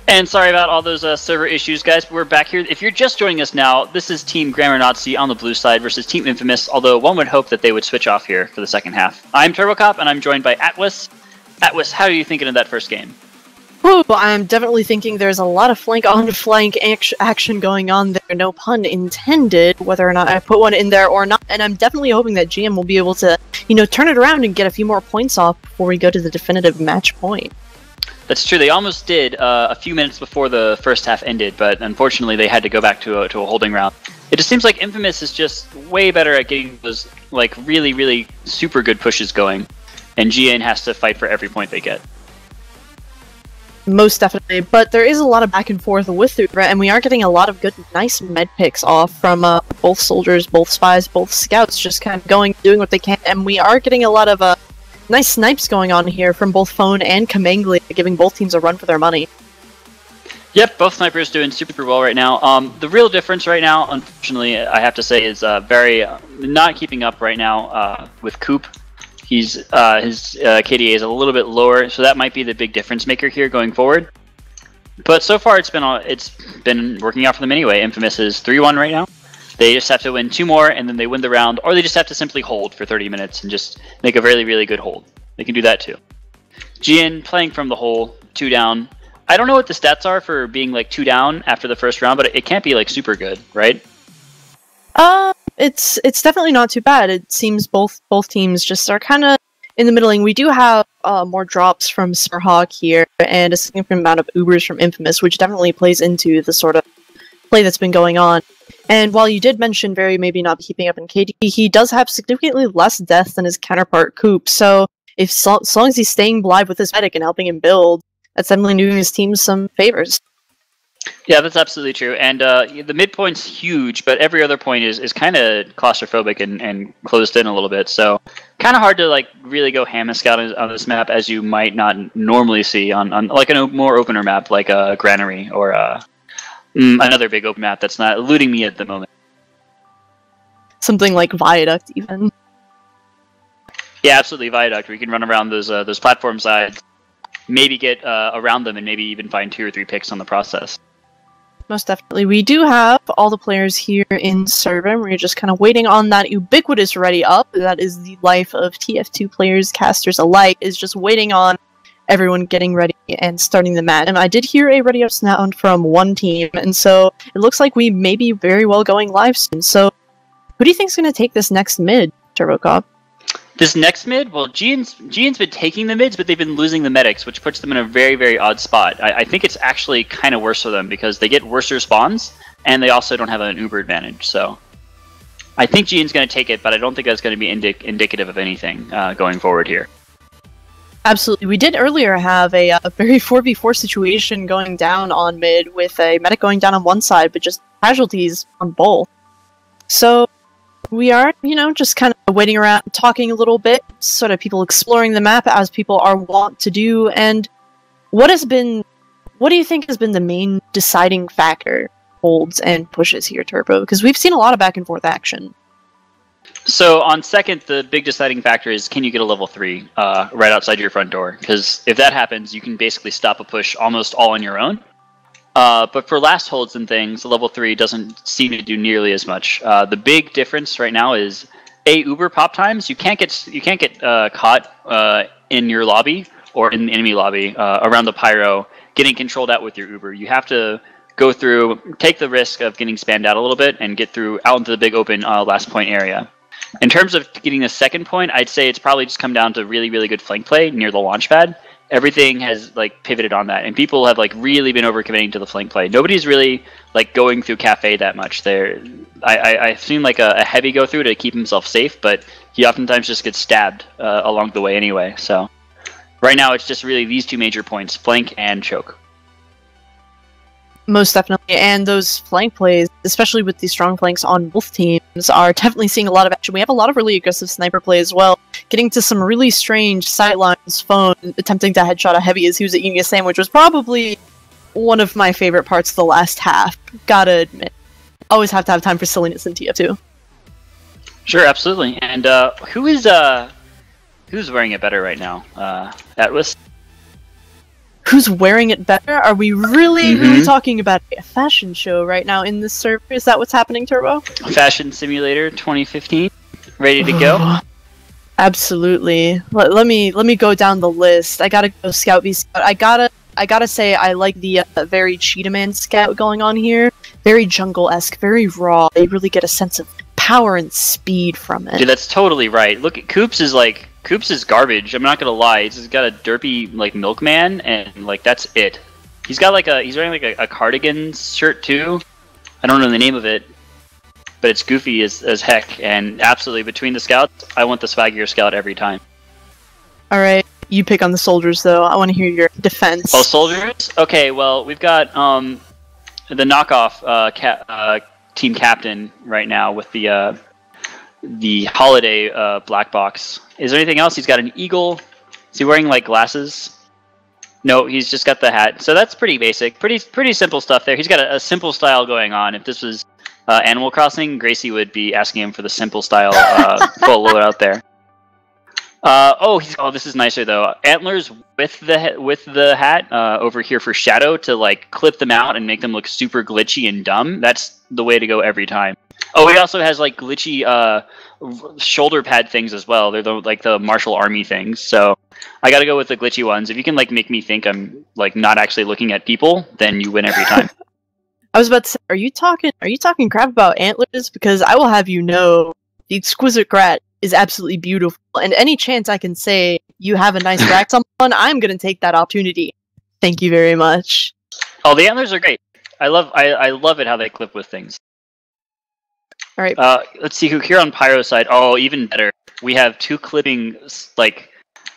[SPEAKER 1] And sorry about all those server issues, guys. We're back here. If you're just joining us now, this is Team Grammar Natzi on the blue side versus Team Infamous, although one would hope that they would switch off here for the second half. I'm TurboCop, and I'm joined by Atwis. Atwis, how are you thinking of that first game?
[SPEAKER 2] Ooh, I'm definitely thinking there's a lot of flank-on-flank action going on there, no pun intended, whether or not I put one in there or not, and I'm definitely hoping that GM will be able to, turn it around and get a few more points off before we go to the definitive match point.
[SPEAKER 1] That's true. They almost did a few minutes before the first half ended, but unfortunately they had to go back to a holding round. It just seems like Infamous is just way better at getting those really, really super good pushes going, and GN has to fight for every point they get.
[SPEAKER 2] Most definitely, but there is a lot of back and forth with the threat, and we are getting a lot of good, nice med picks off from both soldiers, both spies, both scouts, just kind of doing what they can, and we are getting a lot of nice snipes going on here from both Phone and Kamangli, giving both teams a run for their money.
[SPEAKER 1] Yep, both snipers doing super well right now. The real difference right now, unfortunately, I have to say, is very not keeping up right now with Coop. His KDA is a little bit lower, so that might be the big difference maker here going forward. But so far, it's been working out for them anyway. Infamous is 3-1 right now. They just have to win 2 more, and then they win the round, or they just have to simply hold for 30 minutes and just make a really, really good hold. They can do that too. GN playing from the hole, 2 down. I don't know what the stats are for being 2 down after the first round, but it can't be super good, right?
[SPEAKER 2] It's definitely not too bad. It seems both teams just are kind of in the middling. We do have more drops from Sirhawk here, and a significant amount of Ubers from Infamous, which definitely plays into the sort of play that's been going on. And while you did mention Very maybe not keeping up in KD, he does have significantly less death than his counterpart Coop, so as long as he's staying alive with his medic and helping him build, that's definitely doing his team some favors.
[SPEAKER 1] Yeah, that's absolutely true. And the midpoint's huge, but every other point is kind of claustrophobic and closed in a little bit, so kind of hard to really go ham and scout on this map as you might not normally see on a more opener map like a Granary or another big open map that's not eluding me at the moment.
[SPEAKER 2] Something like Viaduct, even.
[SPEAKER 1] Yeah, absolutely, Viaduct. We can run around those platform sides, maybe get around them, and maybe even find 2 or 3 picks on the process.
[SPEAKER 2] Most definitely. We do have all the players here in server. We're just kind of waiting on that ubiquitous ready up. That is the life of TF2 players, casters alike, is just waiting on everyone getting ready and starting the match. And I did hear a ready up sound from one team, and so it looks like we may be very well going live soon. So who do you think is going to take this next mid, TurboCop?
[SPEAKER 1] This next mid? Well, GN's been taking the mids, but they've been losing the medics, which puts them in a very, very odd spot. I think it's actually kind of worse for them because they get worse spawns, and they also don't have an Uber advantage. So I think GN's going to take it, but I don't think that's going to be indicative of anything going forward here.
[SPEAKER 2] Absolutely. We did earlier have a very 4v4 situation going down on mid with a medic going down on one side, but just casualties on both. So we are, just kind of waiting around, talking a little bit, sort of people exploring the map as people are wont to do. And what do you think has been the main deciding factor, holds and pushes here, Turbo? Because we've seen a lot of back and forth action.
[SPEAKER 1] So on second, the big deciding factor is, can you get a level 3 right outside your front door? Because if that happens, you can basically stop a push almost all on your own. But for last holds and things, level 3 doesn't seem to do nearly as much. The big difference right now is Uber pop times. You can't get caught in your lobby or in the enemy lobby around the pyro getting controlled out with your Uber. You have to go through, take the risk of getting spammed out a little bit and get through out into the big open last point area. In terms of getting the second point, I'd say it's probably just come down to really, really good flank play near the launch pad. Everything has pivoted on that, and people have really been overcommitting to the flank play. Nobody's really going through cafe that much. I've seen a heavy go through to keep himself safe, but he oftentimes just gets stabbed along the way anyway. So right now it's just really these two major points: flank and choke.
[SPEAKER 2] Most definitely, and those flank plays, especially with the strong flanks on both teams, are definitely seeing a lot of action. We have a lot of really aggressive sniper play as well, getting to some really strange sightlines, phone, attempting to headshot a heavy as he was eating a sandwich was probably one of my favorite parts of the last half, gotta admit. Always have to have time for silliness in TF2. Sure,
[SPEAKER 1] absolutely. And who's wearing it better right now? Atlas?
[SPEAKER 2] Who's wearing it better? Are we really talking about a fashion show right now in this server? Is that what's happening, Turbo?
[SPEAKER 1] Fashion Simulator 2015, ready to go?
[SPEAKER 2] Absolutely. Let me go down the list. I gotta go Scout v Scout. I gotta say I like the very Cheetah Man Scout going on here. Very jungle-esque, very raw. They really get a sense of power and speed from it.
[SPEAKER 1] Dude, that's totally right. Look at Coops is garbage. I'm not gonna lie. He's got a derpy milkman, and that's it. He's got he's wearing a cardigan shirt too. I don't know the name of it, but it's goofy as heck. And absolutely, between the scouts, I want the swaggier scout every time.
[SPEAKER 2] All right, you pick on the soldiers though. I want to hear your defense.
[SPEAKER 1] Oh, soldiers? Okay, well we've got the knockoff team captain right now with the holiday black box. Is there anything else? He's got an eagle. Is he wearing glasses? No, he's just got the hat. So that's pretty basic. Pretty simple stuff there. He's got a simple style going on. If this was Animal Crossing, Gracie would be asking him for the simple style full load out there. This is nicer though. Antlers with the hat over here for Shadow to clip them out and make them look super glitchy and dumb. That's the way to go every time. Oh, he also has glitchy shoulder pad things as well. They're the martial army things. So I gotta go with the glitchy ones. If you can make me think I'm not actually looking at people, then you win every time.
[SPEAKER 2] I was about to say, are you talking crap about antlers? Because I will have you know, the exquisite grat is absolutely beautiful, and any chance I can say you have a nice rack someone, I'm gonna take that opportunity. Thank you very much.
[SPEAKER 1] Oh, the antlers are great. I love it how they clip with things.
[SPEAKER 2] All right.
[SPEAKER 1] Let's see who here on Pyro side. Oh, even better. We have two clipping.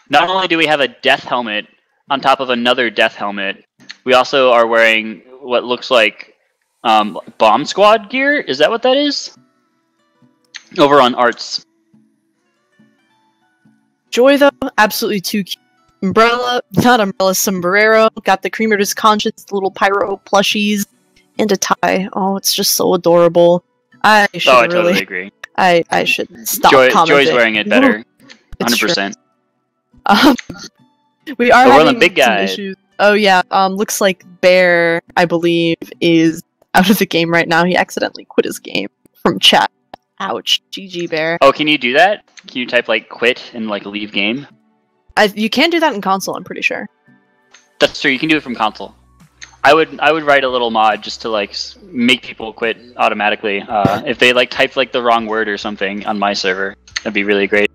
[SPEAKER 1] Not only do we have a death helmet on top of another death helmet, we also are wearing what looks like bomb squad gear. Is that what that is? Over on Arts.
[SPEAKER 2] Joy though, absolutely too cute. Sombrero. Got the Creamer's Conscience little pyro plushies and a tie. Oh, it's just so adorable. I
[SPEAKER 1] totally agree.
[SPEAKER 2] I should stop commenting.
[SPEAKER 1] Joy's wearing it better. 100%.
[SPEAKER 2] We are having
[SPEAKER 1] the big guy.
[SPEAKER 2] Issues. Oh yeah. Looks like Bear, I believe, is out of the game right now. He accidentally quit his game from chat. Ouch. GG Bear.
[SPEAKER 1] Oh, can you do that? Can you type quit and leave game?
[SPEAKER 2] You can do that in console, I'm pretty sure.
[SPEAKER 1] That's true. You can do it from console. I would write a little mod just to make people quit automatically. If they type the wrong word or something on my server, that'd be really great.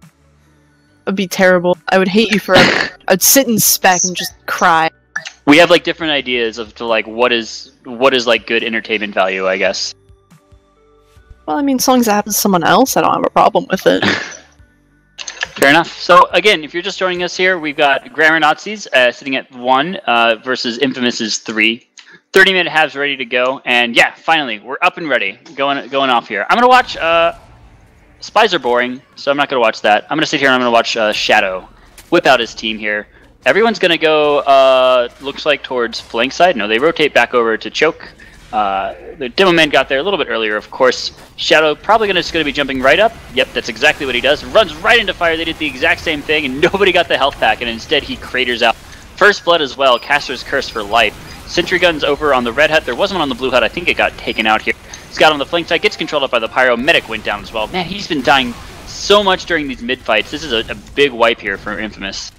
[SPEAKER 2] It'd be terrible. I would hate you forever. I'd sit in spec and just cry.
[SPEAKER 1] We have different ideas of what is good entertainment value, I guess.
[SPEAKER 2] Well, I mean, as long as it happens to someone else, I don't have a problem with it.
[SPEAKER 1] Fair enough. So again, if you're just joining us here, we've got Grammar Nazis sitting at 1 versus Infamous's 3. 30-minute halves ready to go, and yeah, finally we're up and ready, going off here. I'm gonna watch. Spies are boring, so I'm not gonna watch that. I'm gonna sit here and I'm gonna watch Shadow whip out his team here. Everyone's gonna go. Looks like towards flank side. No, they rotate back over to choke. The demo man got there a little bit earlier, of course. Shadow probably just gonna be jumping right up. Yep, that's exactly what he does. Runs right into fire. They did the exact same thing, and nobody got the health pack, and instead he craters out. First blood as well. Caster's curse for life. Sentry gun's over on the red hut. There wasn't one on the blue hut. I think it got taken out here. Scout on the flank side gets controlled up by the pyro. Medic went down as well. Man, he's been dying so much during these mid fights. This is a big wipe here for Infamous.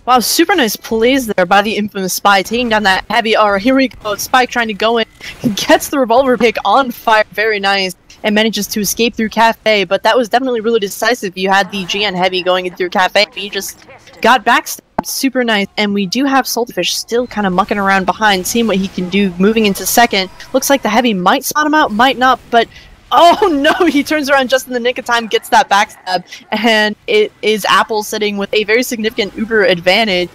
[SPEAKER 2] Wow, super nice plays there by the Infamous Spy, taking down that heavy. Here we go. Spike trying to go in. He gets the revolver pick on fire. Very nice. And manages to escape through Cafe. But that was definitely really decisive. You had the GN heavy going in through Cafe. He just got backstabbed. Super nice. And we do have Saltyfish still kind of mucking around behind, seeing what he can do, moving into second. Looks like the heavy might spot him out, might not, but oh no, he turns around just in the nick of time, gets that backstab, and it is Apple sitting with a very significant Uber advantage.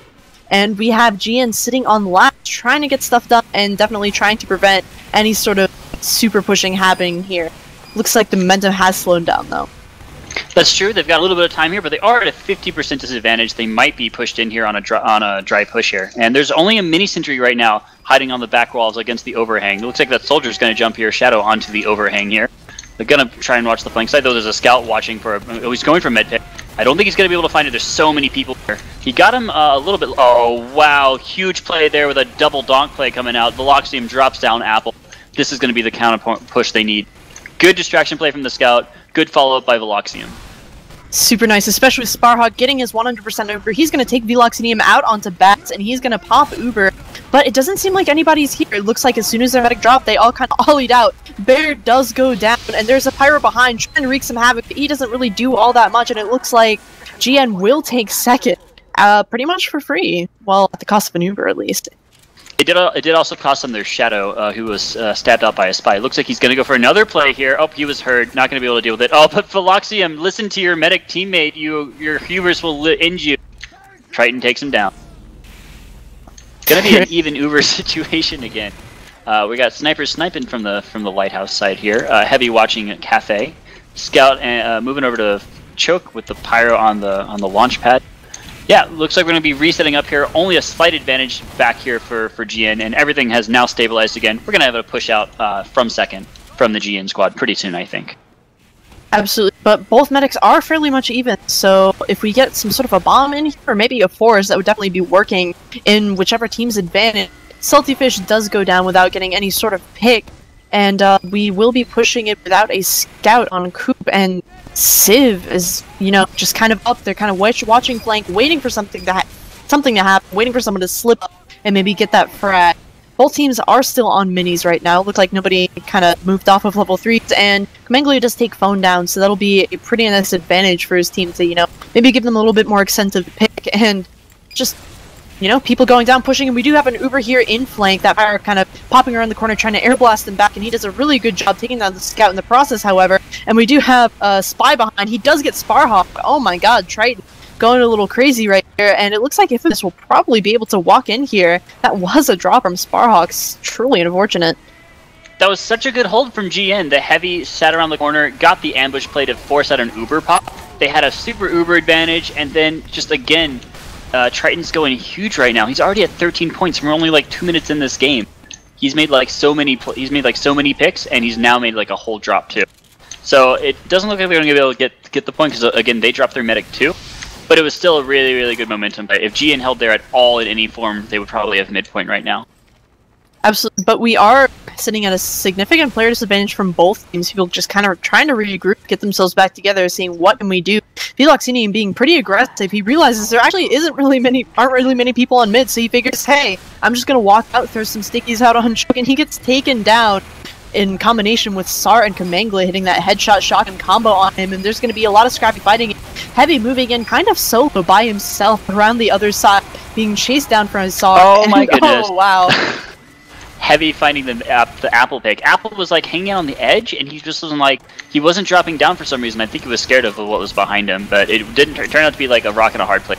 [SPEAKER 2] And we have GN sitting on last, trying to get stuff done, and definitely trying to prevent any sort of super pushing happening here. Looks like the momentum has slowed down, though.
[SPEAKER 1] That's true. They've got a little bit of time here, but they are at a 50% disadvantage. They might be pushed in here on a dry push here. And there's only a mini sentry right now hiding on the back walls against the overhang. It looks like that soldier's going to jump here, Shadow, onto the overhang here. They're going to try and watch the flank side, though there's a scout watching for oh, he's going for med pick. I don't think he's going to be able to find it. There's so many people here. He got him a little bit. Oh, wow. Huge play there with a double donk play coming out. Veloxium drops down Apple. This is going to be the counter push they need. Good distraction play from the scout. Good follow-up by Veloxium.
[SPEAKER 2] Super nice, especially with Sparhawk getting his 100% Uber. He's going to take Veloxium out onto Bats, and he's going to pop Uber. But it doesn't seem like anybody's here. It looks like as soon as their medic drop, they all kind of ollied out. Bear does go down, and there's a Pyro behind trying to wreak some havoc, but he doesn't really do all that much, and it looks like GN will take second, pretty much for free. Well, at the cost of an Uber, at least.
[SPEAKER 1] It did also cost them their Shadow, who was stabbed out by a spy. Looks like he's going to go for another play here. Oh, he was hurt. Not going to be able to deal with it. Oh, but Veloxium, listen to your medic teammate. Your hubris will end you. Triton takes him down. It's going to be an even Uber situation again. We got snipers sniping from the lighthouse side here. Heavy watching Cafe. Scout moving over to Choke with the Pyro on the launch pad. Yeah, looks like we're going to be resetting up here. Only a slight advantage back here for GN, and everything has now stabilized again. We're going to have a push out from second from the GN squad pretty soon, I think.
[SPEAKER 2] Absolutely, but both medics are fairly much even, so if we get some sort of a bomb in here, or maybe a force, that would definitely be working in whichever team's advantage. Saltyfish does go down without getting any sort of pick, and we will be pushing it without a scout on Coop, and Civ is, you know, just kind of up there, kind of watching flank, waiting for something to happen, waiting for someone to slip up and maybe get that frag. Both teams are still on minis right now. Looks like nobody kind of moved off of level 3s, and Kamenglia does take phone down, so that'll be a pretty nice advantage for his team to, you know, maybe give them a little bit more incentive to pick, and just, you know, people going down, pushing, and we do have an Uber here in flank. That Pyro kind of popping around the corner, trying to air blast him back, and he does a really good job taking down the scout in the process, however. And we do have a spy behind. He does get Sparhawk. Oh my god, Triton going a little crazy right here, and it looks like Infamous will probably be able to walk in here. That was a draw from Sparhawks. Truly unfortunate.
[SPEAKER 1] That was such a good hold from GN. The heavy sat around the corner, got the ambush play to force out an Uber pop. They had a super Uber advantage, and then just again, Triton's going huge right now. He's already at 13 points. We're only like 2 minutes in this game. He's made like so many picks, and he's now made like a whole drop too. So it doesn't look like they're going to be able to get the point because again they dropped their medic too. But it was still a really good momentum. But if GN held there at all in any form, they would probably have midpoint right now.
[SPEAKER 2] Absolutely, but we are sitting at a significant player disadvantage from both teams. People just kind of trying to regroup, get themselves back together, seeing what can we do. Veloxium being pretty aggressive. He realizes there actually aren't really many people on mid, so he figures, hey, I'm just gonna walk out, throw some stickies out on Choke, and he gets taken down in combination with Sar and Kamenglia hitting that headshot shotgun combo on him, and there's going to be a lot of scrappy fighting. Heavy moving in kind of solo by himself around the other side, being chased down from his Sar.
[SPEAKER 1] Oh my goodness.
[SPEAKER 2] Oh wow.
[SPEAKER 1] Heavy finding the apple pick. Apple was like hanging out on the edge, and he just wasn't like, he wasn't dropping down for some reason. I think he was scared of what was behind him, but it didn't turn out to be like a rock and a hard place.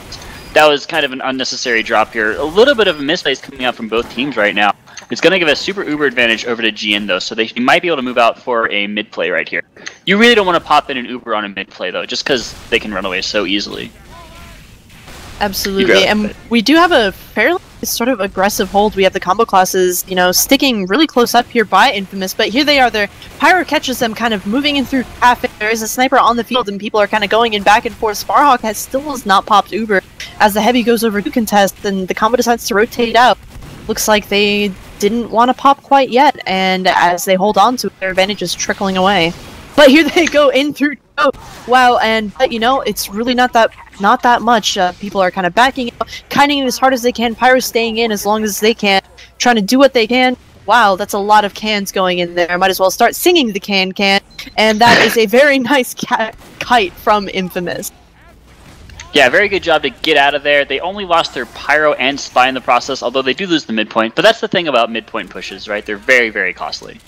[SPEAKER 1] That was kind of an unnecessary drop here. A little bit of a misplays coming out from both teams right now. It's going to give a super uber advantage over to GN though, so they might be able to move out for a mid play right here. You really don't want to pop in an uber on a mid play though, just because they can run away so easily.
[SPEAKER 2] Absolutely, and we do have a fairly sort of aggressive hold. We have the combo classes, you know, sticking really close up here by Infamous, but here they are. Their Pyro catches them kind of moving in through Cafe. There is a sniper on the field, and people are kind of going in back and forth. Sparhawk still has not popped Uber as the Heavy goes over to contest, and the combo decides to rotate out. Looks like they didn't want to pop quite yet, and as they hold on to it, their advantage is trickling away. But here they go in through. Oh, wow, but you know, it's really not that much. People are kind of backing out, kiting it as hard as they can. Pyro staying in as long as they can, trying to do what they can. Wow, that's a lot of cans going in there. Might as well start singing the can, and that is a very nice kite from Infamous.
[SPEAKER 1] Yeah, very good job to get out of there. They only lost their Pyro and Spy in the process, although they do lose the midpoint. But that's the thing about midpoint pushes, right? They're very, very costly.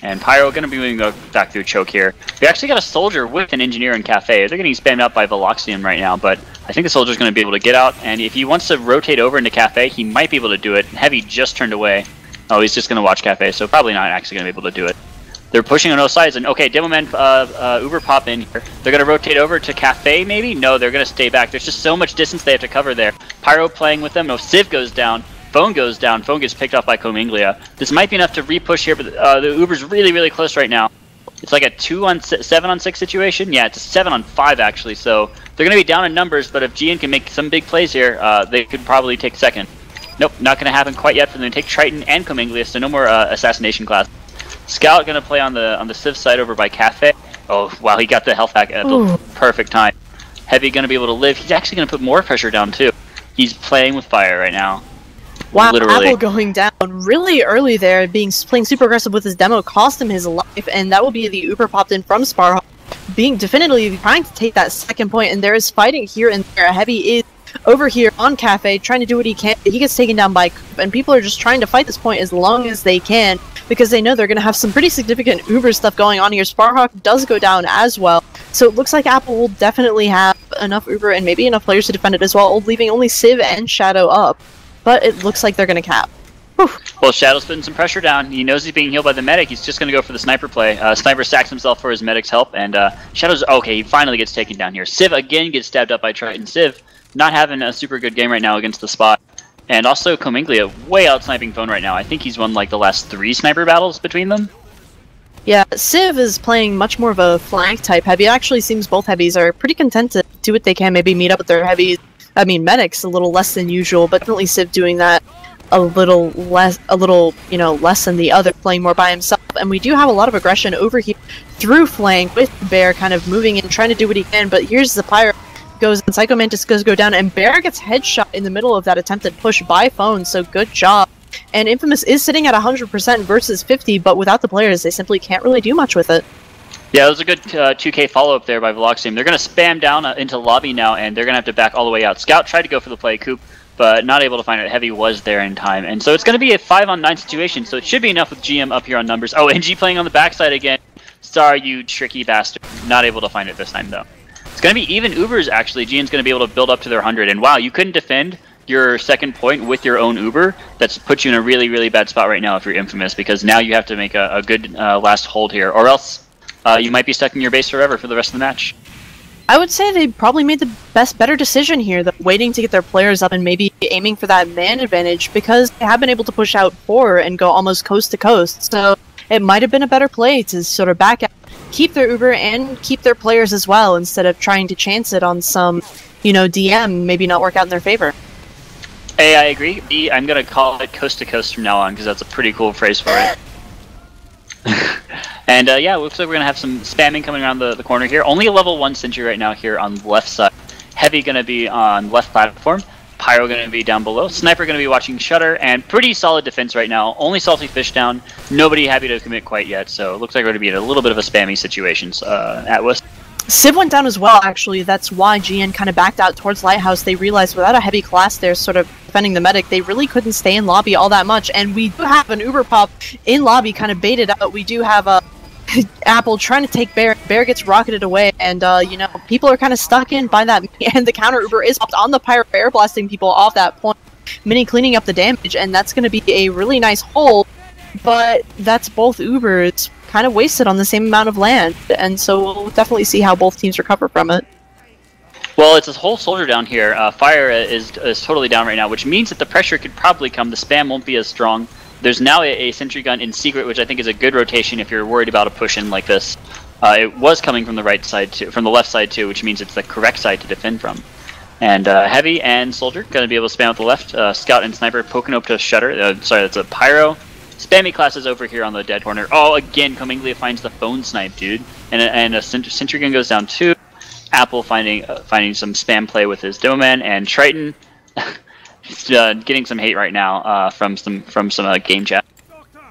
[SPEAKER 1] And Pyro going to be moving back through choke here. We actually got a soldier with an engineer in Cafe. They're getting spammed out by Veloxium right now, but I think the soldier's going to be able to get out. And if he wants to rotate over into Cafe, he might be able to do it. Heavy just turned away. Oh, he's just going to watch Cafe, so probably not actually going to be able to do it. They're pushing on both sides, and okay, Demoman, Uber pop in here. They're going to rotate over to Cafe, maybe? No, they're going to stay back. There's just so much distance they have to cover there. Pyro playing with them. No, Civ goes down. Phone goes down. Phone gets picked off by Cominglia. This might be enough to re-push here, but the Uber's really, really close right now. It's like a 7-on-6 situation. Yeah, it's a 7-on-5 actually. So they're going to be down in numbers, but if GN can make some big plays here, they could probably take second. Nope, not going to happen quite yet for them to take Triton and Cominglia, so no more assassination class. Scout going to play on the Civ side over by Cafe. Oh, wow, he got the health back at the perfect time. Heavy going to be able to live. He's actually going to put more pressure down, too. He's playing with fire right now.
[SPEAKER 2] Wow,
[SPEAKER 1] literally.
[SPEAKER 2] Apple going down really early there, playing super aggressive with his demo, cost him his life, and that will be the Uber popped in from Sparhawk, being definitively trying to take that second point, and there is fighting here and there. Heavy is over here on Cafe, trying to do what he can. He gets taken down by Coop, and people are just trying to fight this point as long as they can, because they know they're going to have some pretty significant Uber stuff going on here. Sparhawk does go down as well, so it looks like Apple will definitely have enough Uber and maybe enough players to defend it as well, leaving only Civ and Shadow up. But it looks like they're going to cap. Whew.
[SPEAKER 1] Well, Shadow's putting some pressure down. He knows he's being healed by the medic. He's just going to go for the sniper play. Sniper stacks himself for his medic's help, and Shadow's okay. He finally gets taken down here. Civ again gets stabbed up by Triton. Civ not having a super good game right now against the spot. And also Cominglia way out sniping Phone right now. I think he's won like the last 3 sniper battles between them.
[SPEAKER 2] Yeah, Civ is playing much more of a flank type heavy. It actually seems both heavies are pretty content to do what they can, maybe meet up with their heavies. I mean, medics a little less than usual, but definitely Civ doing that a little less, you know, less than the other, playing more by himself. And we do have a lot of aggression over here through flank with Bear kind of moving in, trying to do what he can. But here's the Pyro goes and Psycho Mantis goes go down, and Bear gets headshot in the middle of that attempted push by Phone. So good job. And Infamous is sitting at 100% versus 50, but without the players, they simply can't really do much with it.
[SPEAKER 1] Yeah, that was a good 2K follow-up there by Veloxium. They're going to spam down into lobby now, and they're going to have to back all the way out. Scout tried to go for the play, Coop, but not able to find it. Heavy was there in time. And so it's going to be a 5-on-9 situation, so it should be enough with GM up here on numbers. Oh, NG playing on the backside again. Sorry, you tricky bastard. Not able to find it this time, though. It's going to be even Ubers, actually. GM's going to be able to build up to their 100. And wow, you couldn't defend your second point with your own Uber. That's put you in a really, really bad spot right now if you're Infamous, because now you have to make a good last hold here, or else you might be stuck in your base forever for the rest of the match.
[SPEAKER 2] I would say they probably made the better decision here, waiting to get their players up and maybe aiming for that man advantage, because they have been able to push out 4 and go almost coast to coast. So it might have been a better play to sort of back out, keep their Uber and keep their players as well, instead of trying to chance it on some, you know, DM, maybe not work out in their favor.
[SPEAKER 1] Hey, I agree. I'm going to call it coast to coast from now on, because that's a pretty cool phrase for it. And yeah, it looks like we're going to have some spamming coming around the corner here. Only a level 1 sentry right now here on the left side. Heavy going to be on left platform. Pyro going to be down below. Sniper going to be watching Shutter. And pretty solid defense right now. Only Salty Fish down. Nobody happy to commit quite yet. So it looks like we're going to be in a little bit of a spammy situation at West.
[SPEAKER 2] Civ went down as well, actually. That's why GN kind of backed out towards Lighthouse. They realized without a heavy class there sort of defending the medic, they really couldn't stay in lobby all that much. And we do have an Uber pop in lobby kind of baited out. We do have a Apple trying to take Bear. Bear gets rocketed away, and you know, people are kind of stuck in by that. And the counter Uber is popped on the Pyro, air blasting people off that point. Mini cleaning up the damage, and that's going to be a really nice hole. But that's both Ubers kind of wasted on the same amount of land, and so we'll definitely see how both teams recover from it.
[SPEAKER 1] Well, it's a whole soldier down here. Fire is totally down right now, which means that the pressure could probably come. The spam won't be as strong. There's now a sentry gun in secret, which I think is a good rotation if you're worried about a push-in like this. It was coming from the right side too, from the left side too, which means it's the correct side to defend from. And Heavy and Soldier going to be able to spam with the left. Scout and Sniper poking up to Shutter. Sorry, that's a Pyro. Spammy classes over here on the dead corner. Oh, again, Cominglia finds the phone snipe, dude. And a Sentry Gun goes down too. Apple finding some spam play with his Doman, and Triton getting some hate right now from some game chat.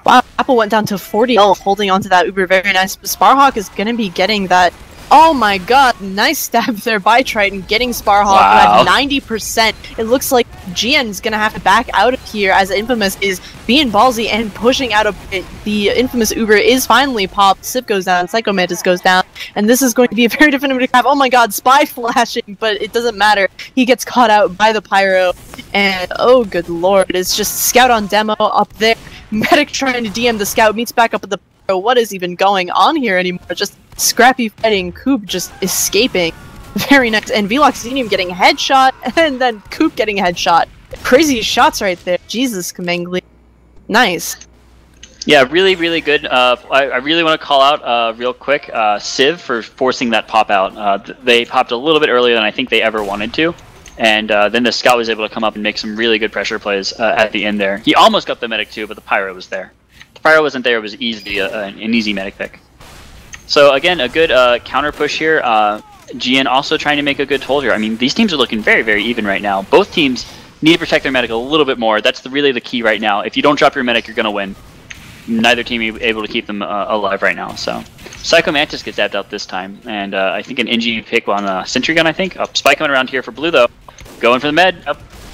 [SPEAKER 2] Wow, Apple went down to 40 health, holding onto that Uber very nice. Sparhawk is going to be getting that. Oh my god, nice stab there by Triton, getting Sparhawk at 90%. It looks like GN's going to have to back out of here as Infamous is being ballsy and pushing out of it. The Infamous Uber is finally popped. Civ goes down, Psycho Mantis goes down, and this is going to be a very definitive grab. Oh my god, Spy flashing, but it doesn't matter. He gets caught out by the Pyro, and oh good lord, it's just Scout on demo up there. Medic trying to DM the Scout, meets back up with the Pyro. What is even going on here anymore? Just scrappy fighting, Coop just escaping. Very nice. And Veloxenium getting headshot, and then Coop getting headshot. Crazy shots right there. Jesus, Kamengli. Nice.
[SPEAKER 1] Yeah, really, really good. I really want to call out real quick Civ for forcing that pop out. They popped a little bit earlier than I think they ever wanted to. And then the Scout was able to come up and make some really good pressure plays at the end there. He almost got the medic too, but the Pyro was there. If the Pyro wasn't there, it was easy, an easy medic pick. So again, a good counter push here. GN also trying to make a good hold here. I mean, these teams are looking very, very even right now. Both teams need to protect their medic a little bit more. That's really the key right now. If you don't drop your medic, you're going to win. Neither team is able to keep them alive right now. So Psycho Mantis gets zapped out this time. And I think an NG pick on a Sentry Gun, I think. Spy coming around here for Blue, though. Going for the med.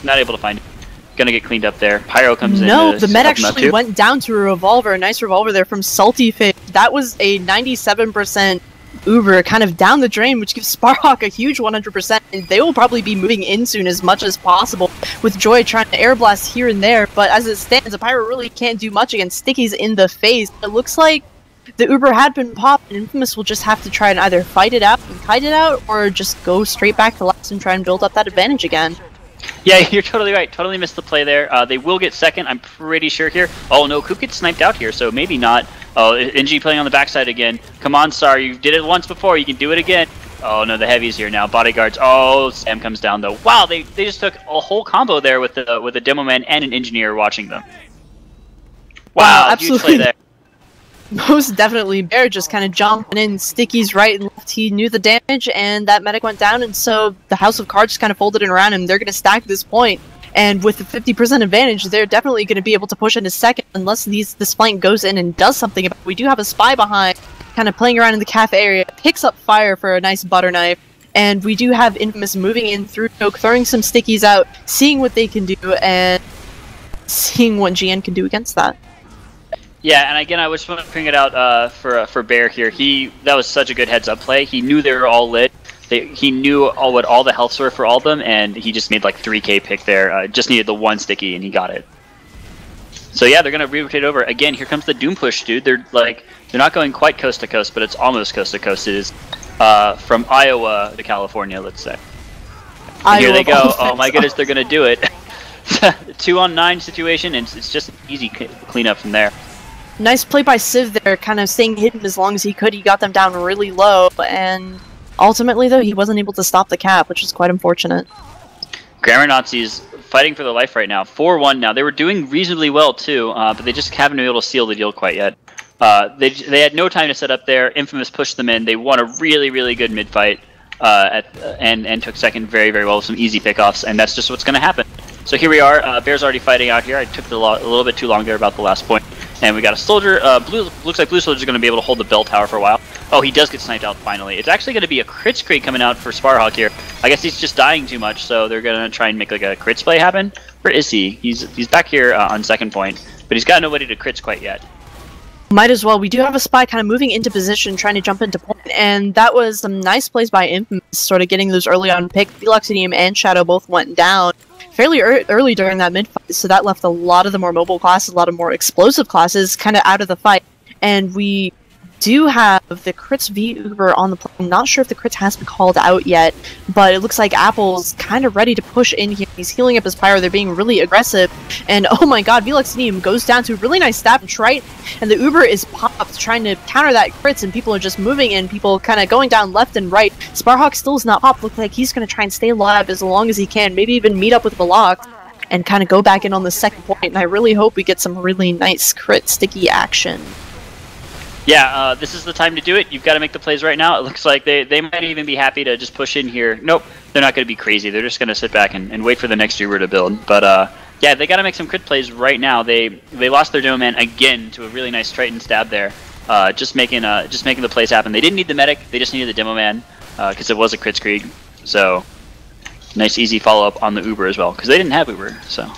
[SPEAKER 1] Not able to find it. Gonna get cleaned up there. Pyro comes in.
[SPEAKER 2] No, the med actually went down to a revolver. A nice revolver there from Salty Fish. That was a 97% Uber kind of down the drain, which gives Sparhawk a huge 100%. And they will probably be moving in soon as much as possible, with Joy trying to air blast here and there. But as it stands, the Pyro really can't do much against Stickies in the face. It looks like the Uber had been popped, and Infamous will just have to try and either fight it out and kite it out, or just go straight back to last and try and build up that advantage again.
[SPEAKER 1] Yeah, you're totally right. Totally missed the play there. They will get second, I'm pretty sure here. Oh no, Coop gets sniped out here, so maybe not. Oh, NG playing on the backside again. Come on, Star, you did it once before, you can do it again. Oh no, the Heavy's here now. Bodyguards. Oh, Sam comes down though. Wow, they just took a whole combo there with a demo man and an engineer watching them. Wow,
[SPEAKER 2] absolutely.
[SPEAKER 1] Huge play there.
[SPEAKER 2] Most definitely, Bear just kind of jumping in, Sticky's right and left. He knew the damage, and that medic went down, and so the House of Cards just kind of folded in around him. They're going to stack this point, and with the 50% advantage, they're definitely going to be able to push into second, unless this flank goes in and does something about it. We do have a Spy behind, kind of playing around in the cafe area, picks up fire for a nice butter knife, and we do have Infamous moving in through Choke, throwing some Stickies out, seeing what they can do, and seeing what GN can do against that.
[SPEAKER 1] Yeah, and again, I just want to bring it out for Bear here. That was such a good heads-up play. He knew they were all lit. He knew what all the healths were for all of them, and he just made like 3k pick there. Just needed the one sticky, and he got it. So yeah, they're gonna rotate over again. Here comes the Doom push, dude. They're not going quite coast to coast, but it's almost coast to coast. It is from Iowa to California, let's say. And here they go. Oh my goodness, they're gonna do it. 2-on-9 situation, and it's just an easy cleanup from there.
[SPEAKER 2] Nice play by Civ there, kind of staying hidden as long as he could. He got them down really low, and ultimately, though, he wasn't able to stop the cap, which is quite unfortunate.
[SPEAKER 1] Grammar Nazis fighting for their life right now. 4-1 now. They were doing reasonably well, too, but they just haven't been able to seal the deal quite yet. They had no time to set up there. Infamous pushed them in. They won a really, really good mid-fight and took second very, very well with some easy pickoffs, and that's just what's going to happen. So here we are. Bear's already fighting out here. I took a little bit too long there about the last point. And we got a soldier. Blue looks like Blue Soldier's going to be able to hold the bell tower for a while. Oh, he does get sniped out finally. It's actually going to be a crit screen coming out for Sparhawk here. I guess he's just dying too much, so they're going to try and make like a crits play happen. Where is he? He's back here on second point, but he's got nobody to crits quite yet.
[SPEAKER 2] Might as well. We do have a spy kind of moving into position, trying to jump into point, and that was some nice plays by Infamous, sort of getting those early on picks. Veloxidium and Shadow both went down fairly early during that mid-fight, so that left a lot of the more mobile classes, a lot of more explosive classes kind of out of the fight. And we do have the crits v Uber on the play. I'm not sure if the crits has been called out yet, but it looks like Apple's kind of ready to push in here. He's healing up his pyro. They're being really aggressive, and oh my god, Veloxidium goes down to a really nice stab from Triton, and the Uber is popped trying to counter that crits, and people are just moving in, people kind of going down left and right. Sparhawk still is not popped. Looks like he's going to try and stay alive as long as he can, maybe even meet up with Velox and kind of go back in on the second point, and I really hope we get some really nice crit sticky action.
[SPEAKER 1] Yeah, this is the time to do it. You've got to make the plays right now. It looks like they might even be happy to just push in here. Nope, they're not going to be crazy. They're just going to sit back and wait for the next Uber to build. But yeah, they got to make some crit plays right now. They lost their Demo Man again to a really nice Triton stab there. Just making the plays happen. They didn't need the medic. They just needed the Demo Man because it was a crit screen. So nice easy follow up on the Uber as well because they didn't have Uber. So.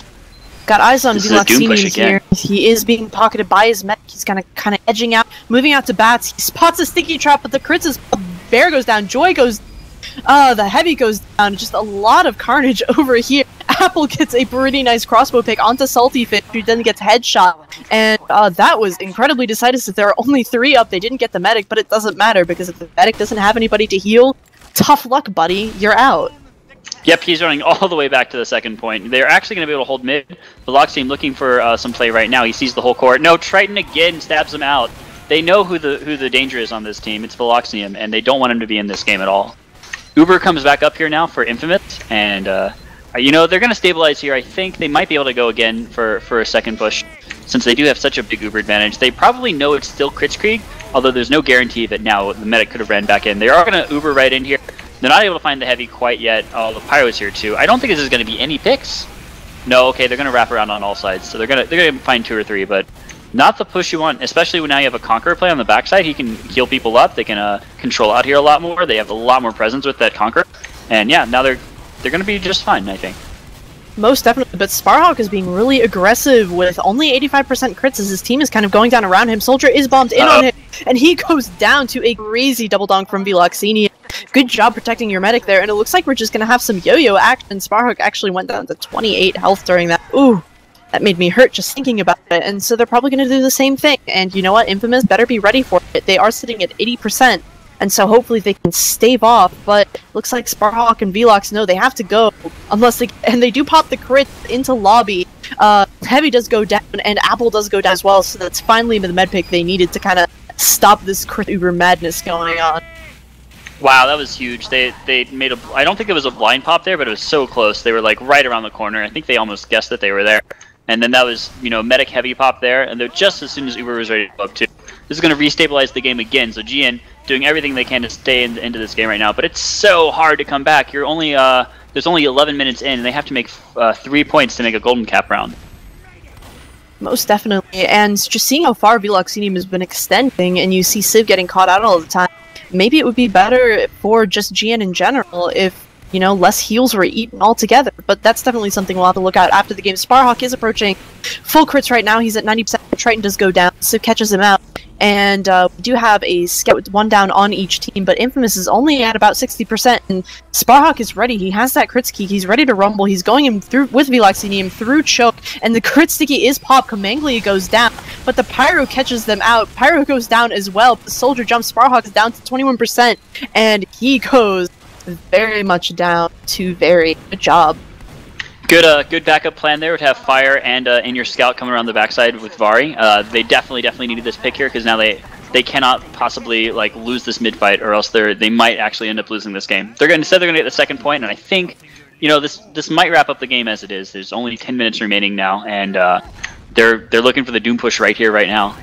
[SPEAKER 2] Got eyes on Veloxidium here. He is being pocketed by his medic. He's kind of edging out, moving out to bats. He spots a sticky trap, but the crits is Bear goes down. Joy goes. The heavy goes down. Just a lot of carnage over here. Apple gets a pretty nice crossbow pick onto Salty Fish, who then gets headshot. And that was incredibly decisive. There are only 3 up. They didn't get the medic, but it doesn't matter because if the medic doesn't have anybody to heal, tough luck, buddy. You're out.
[SPEAKER 1] Yep, he's running all the way back to the second point. They're actually going to be able to hold mid. Veloxidium looking for some play right now. He sees the whole court. No, Triton again stabs him out. They know who the danger is on this team. It's Veloxidium, and they don't want him to be in this game at all. Uber comes back up here now for Infamous, and you know, they're going to stabilize here. I think they might be able to go again for a second push, since they do have such a big Uber advantage. They probably know it's still Kritzkrieg, although there's no guarantee that now the medic could have ran back in. They are going to Uber right in here. They're not able to find the heavy quite yet. Oh, the pyro's here too. I don't think this is going to be any picks. No, okay, they're going to wrap around on all sides, so they're going to find 2 or 3, but not the push you want, especially when now you have a Conqueror play on the backside. He can heal people up. They can control out here a lot more. They have a lot more presence with that Conqueror, and yeah, now they're going to be just fine, I think.
[SPEAKER 2] Most definitely, but Sparhawk is being really aggressive with only 85% crits as his team is kind of going down around him. Soldier is bombed in on him, and he goes down to a crazy double donk from Veloxidium. Good job protecting your medic there, and it looks like we're just going to have some yo-yo action. Sparhawk actually went down to 28 health during that. Ooh, that made me hurt just thinking about it, and so they're probably going to do the same thing. And you know what? Infamous better be ready for it. They are sitting at 80%. And so hopefully they can stave off, but looks like Sparhawk and Velox know they have to go unless they do pop the crit into lobby. Heavy does go down and Apple does go down as well, so that's finally the med pick they needed to kind of stop this crit Uber madness going on.
[SPEAKER 1] Wow, that was huge. They made a, I don't think it was a blind pop there, but it was so close. They were like right around the corner. I think they almost guessed that they were there. And then that was, you know, medic heavy pop there, and they're just as soon as Uber was ready to go up too. This is going to restabilize the game again, so GN doing everything they can to stay into this game right now, but it's so hard to come back. You're only there's only 11 minutes in, and they have to make 3 points to make a golden cap round.
[SPEAKER 2] Most definitely, and just seeing how far Veloxidium has been extending, and you see Civ getting caught out all the time, maybe it would be better for just GN in general if, you know, less heals were eaten altogether, but that's definitely something we'll have to look at after the game. Sparhawk is approaching full crits right now. He's at 90%. Triton does go down, Civ catches him out. And we do have a scout with 1 down on each team, but Infamous is only at about 60%, and Sparhawk is ready. He has that crit sticky. He's ready to rumble. He's going in through with Veloxidium through choke, and the crit sticky is popped. Kamanglia goes down, but the pyro catches them out. Pyro goes down as well. The soldier jumps. Sparhawk is down to 21%, and he goes very much down to very good job.
[SPEAKER 1] Good backup plan there to have Fire and in your scout coming around the backside with Vari. They definitely needed this pick here because now they cannot possibly like lose this mid fight, or else they might actually end up losing this game. Instead they're gonna get the second point, and I think, you know, this might wrap up the game as it is. There's only 10 minutes remaining now, and they're looking for the doom push right here right now.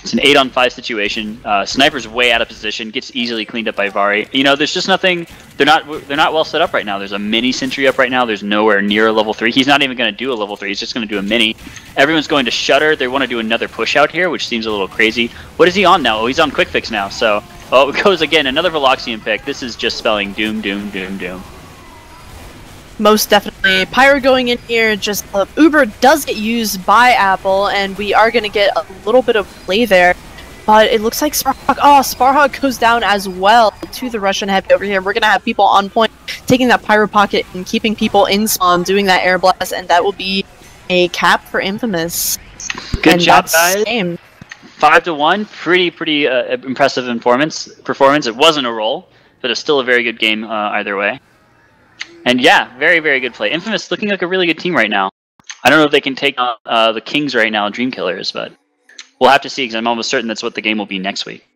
[SPEAKER 1] It's an 8-on-5 situation. Sniper's way out of position, gets easily cleaned up by Vari. You know, there's just nothing. They're not well set up right now. There's a mini sentry up right now. There's nowhere near a level 3. He's not even going to do a level 3. He's just going to do a mini. Everyone's going to Shutter. They want to do another push out here, which seems a little crazy. What is he on now? Oh, he's on Quick Fix now. So, oh, it goes again. Another Veloxian pick. This is just spelling doom, doom, doom, doom.
[SPEAKER 2] Most definitely. Pyro going in here, just Uber does get used by Apple, and we are going to get a little bit of play there. But it looks like Sparhawk, Sparhawk goes down as well to the Russian heavy over here. We're going to have people on point, taking that Pyro Pocket and keeping people in spawn, doing that Air Blast, and that will be a cap for Infamous.
[SPEAKER 1] Good job, guys. 5-1, pretty impressive performance. It wasn't a roll, but it's still a very good game either way. And yeah, very, very good play. Infamous looking like a really good team right now. I don't know if they can take on the Kings right now, Dream Killers, but we'll have to see because I'm almost certain that's what the game will be next week.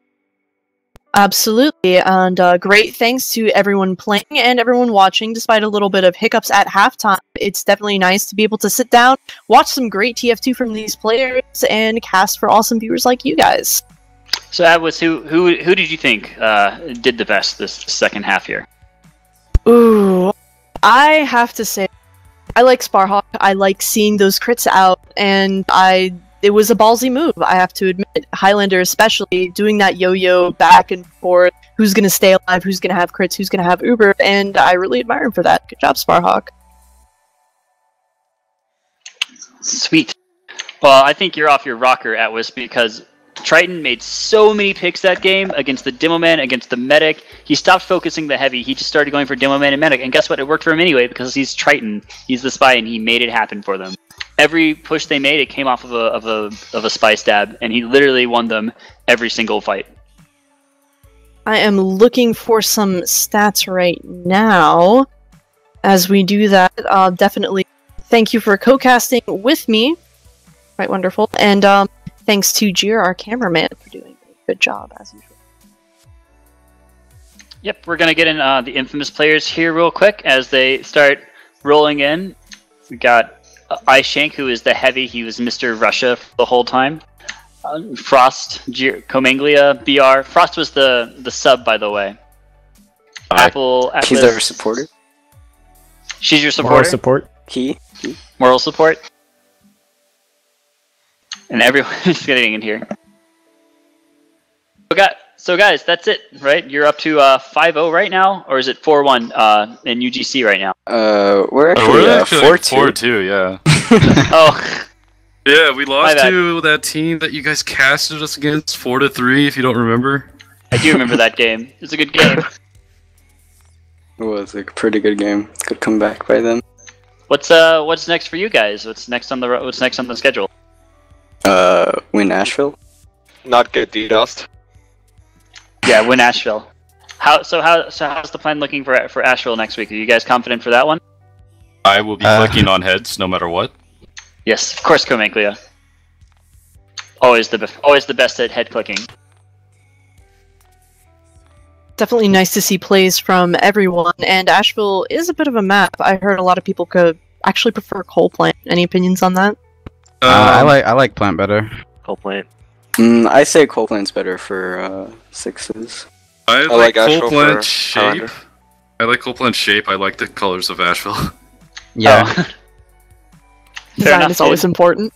[SPEAKER 2] Absolutely, and great thanks to everyone playing and everyone watching, despite a little bit of hiccups at halftime. It's definitely nice to be able to sit down, watch some great TF2 from these players, and cast for awesome viewers like you guys.
[SPEAKER 1] So, Atwas, who did you think did the best this second half here?
[SPEAKER 2] Ooh, I have to say, I like Sparhawk. I like seeing those crits out, and it was a ballsy move, I have to admit. Highlander especially, doing that yo-yo back and forth, who's going to stay alive, who's going to have crits, who's going to have Uber, and I really admire him for that. Good job, Sparhawk.
[SPEAKER 1] Sweet. Well, I think you're off your rocker, Atwas, because Triton made so many picks that game against the Demoman, against the Medic. He stopped focusing the heavy. He just started going for Demoman and Medic. And guess what? It worked for him anyway because he's Triton. He's the spy, and he made it happen for them. Every push they made, it came off of a spy stab, and he literally won them every single fight.
[SPEAKER 2] I am looking for some stats right now. As we do that, definitely thank you for co-casting with me. Quite wonderful. And thanks to Jir, our cameraman, for doing a good job, as usual.
[SPEAKER 1] Yep, we're going to get in the Infamous players here real quick as they start rolling in. We got iShank, who is the heavy. He was Mr. Russia the whole time. Frost, Comanglia, BR. Frost was the sub, by the way. Apple.
[SPEAKER 3] She's our supporter.
[SPEAKER 1] She's your supporter?
[SPEAKER 4] Moral support.
[SPEAKER 1] Moral support. And everyone is getting in here. So guys, that's it, right? You're up to 5-0 right now, or is it 4-1 in UGC right now?
[SPEAKER 3] We're actually
[SPEAKER 5] 4-2, yeah.
[SPEAKER 1] Oh.
[SPEAKER 5] Yeah, we lost to that team that you guys casted us against, 4-3, if you don't remember.
[SPEAKER 1] I do remember that game. It was a good game.
[SPEAKER 3] It was a pretty good game. Good comeback by them.
[SPEAKER 1] What's next for you guys? What's next on the schedule?
[SPEAKER 3] Win Asheville.
[SPEAKER 6] Not get DDoSed.
[SPEAKER 1] Yeah, win Asheville. How's the plan looking for Asheville next week? Are you guys confident for that one?
[SPEAKER 5] I will be clicking on heads no matter what.
[SPEAKER 1] Yes, of course, Comanglia. Always the best at head clicking.
[SPEAKER 2] Definitely nice to see plays from everyone, and Asheville is a bit of a map. I heard a lot of people could actually prefer Coal Plant. Any opinions on that?
[SPEAKER 4] I like Plant better.
[SPEAKER 6] Coal Plant.
[SPEAKER 3] I say Coal Plant's better for 6s.
[SPEAKER 5] I like Coal Plant shape.
[SPEAKER 6] Highlander.
[SPEAKER 5] I like Coal Plant shape. I like the colors of Asheville.
[SPEAKER 4] Yeah.
[SPEAKER 1] Oh.
[SPEAKER 2] Design is always important.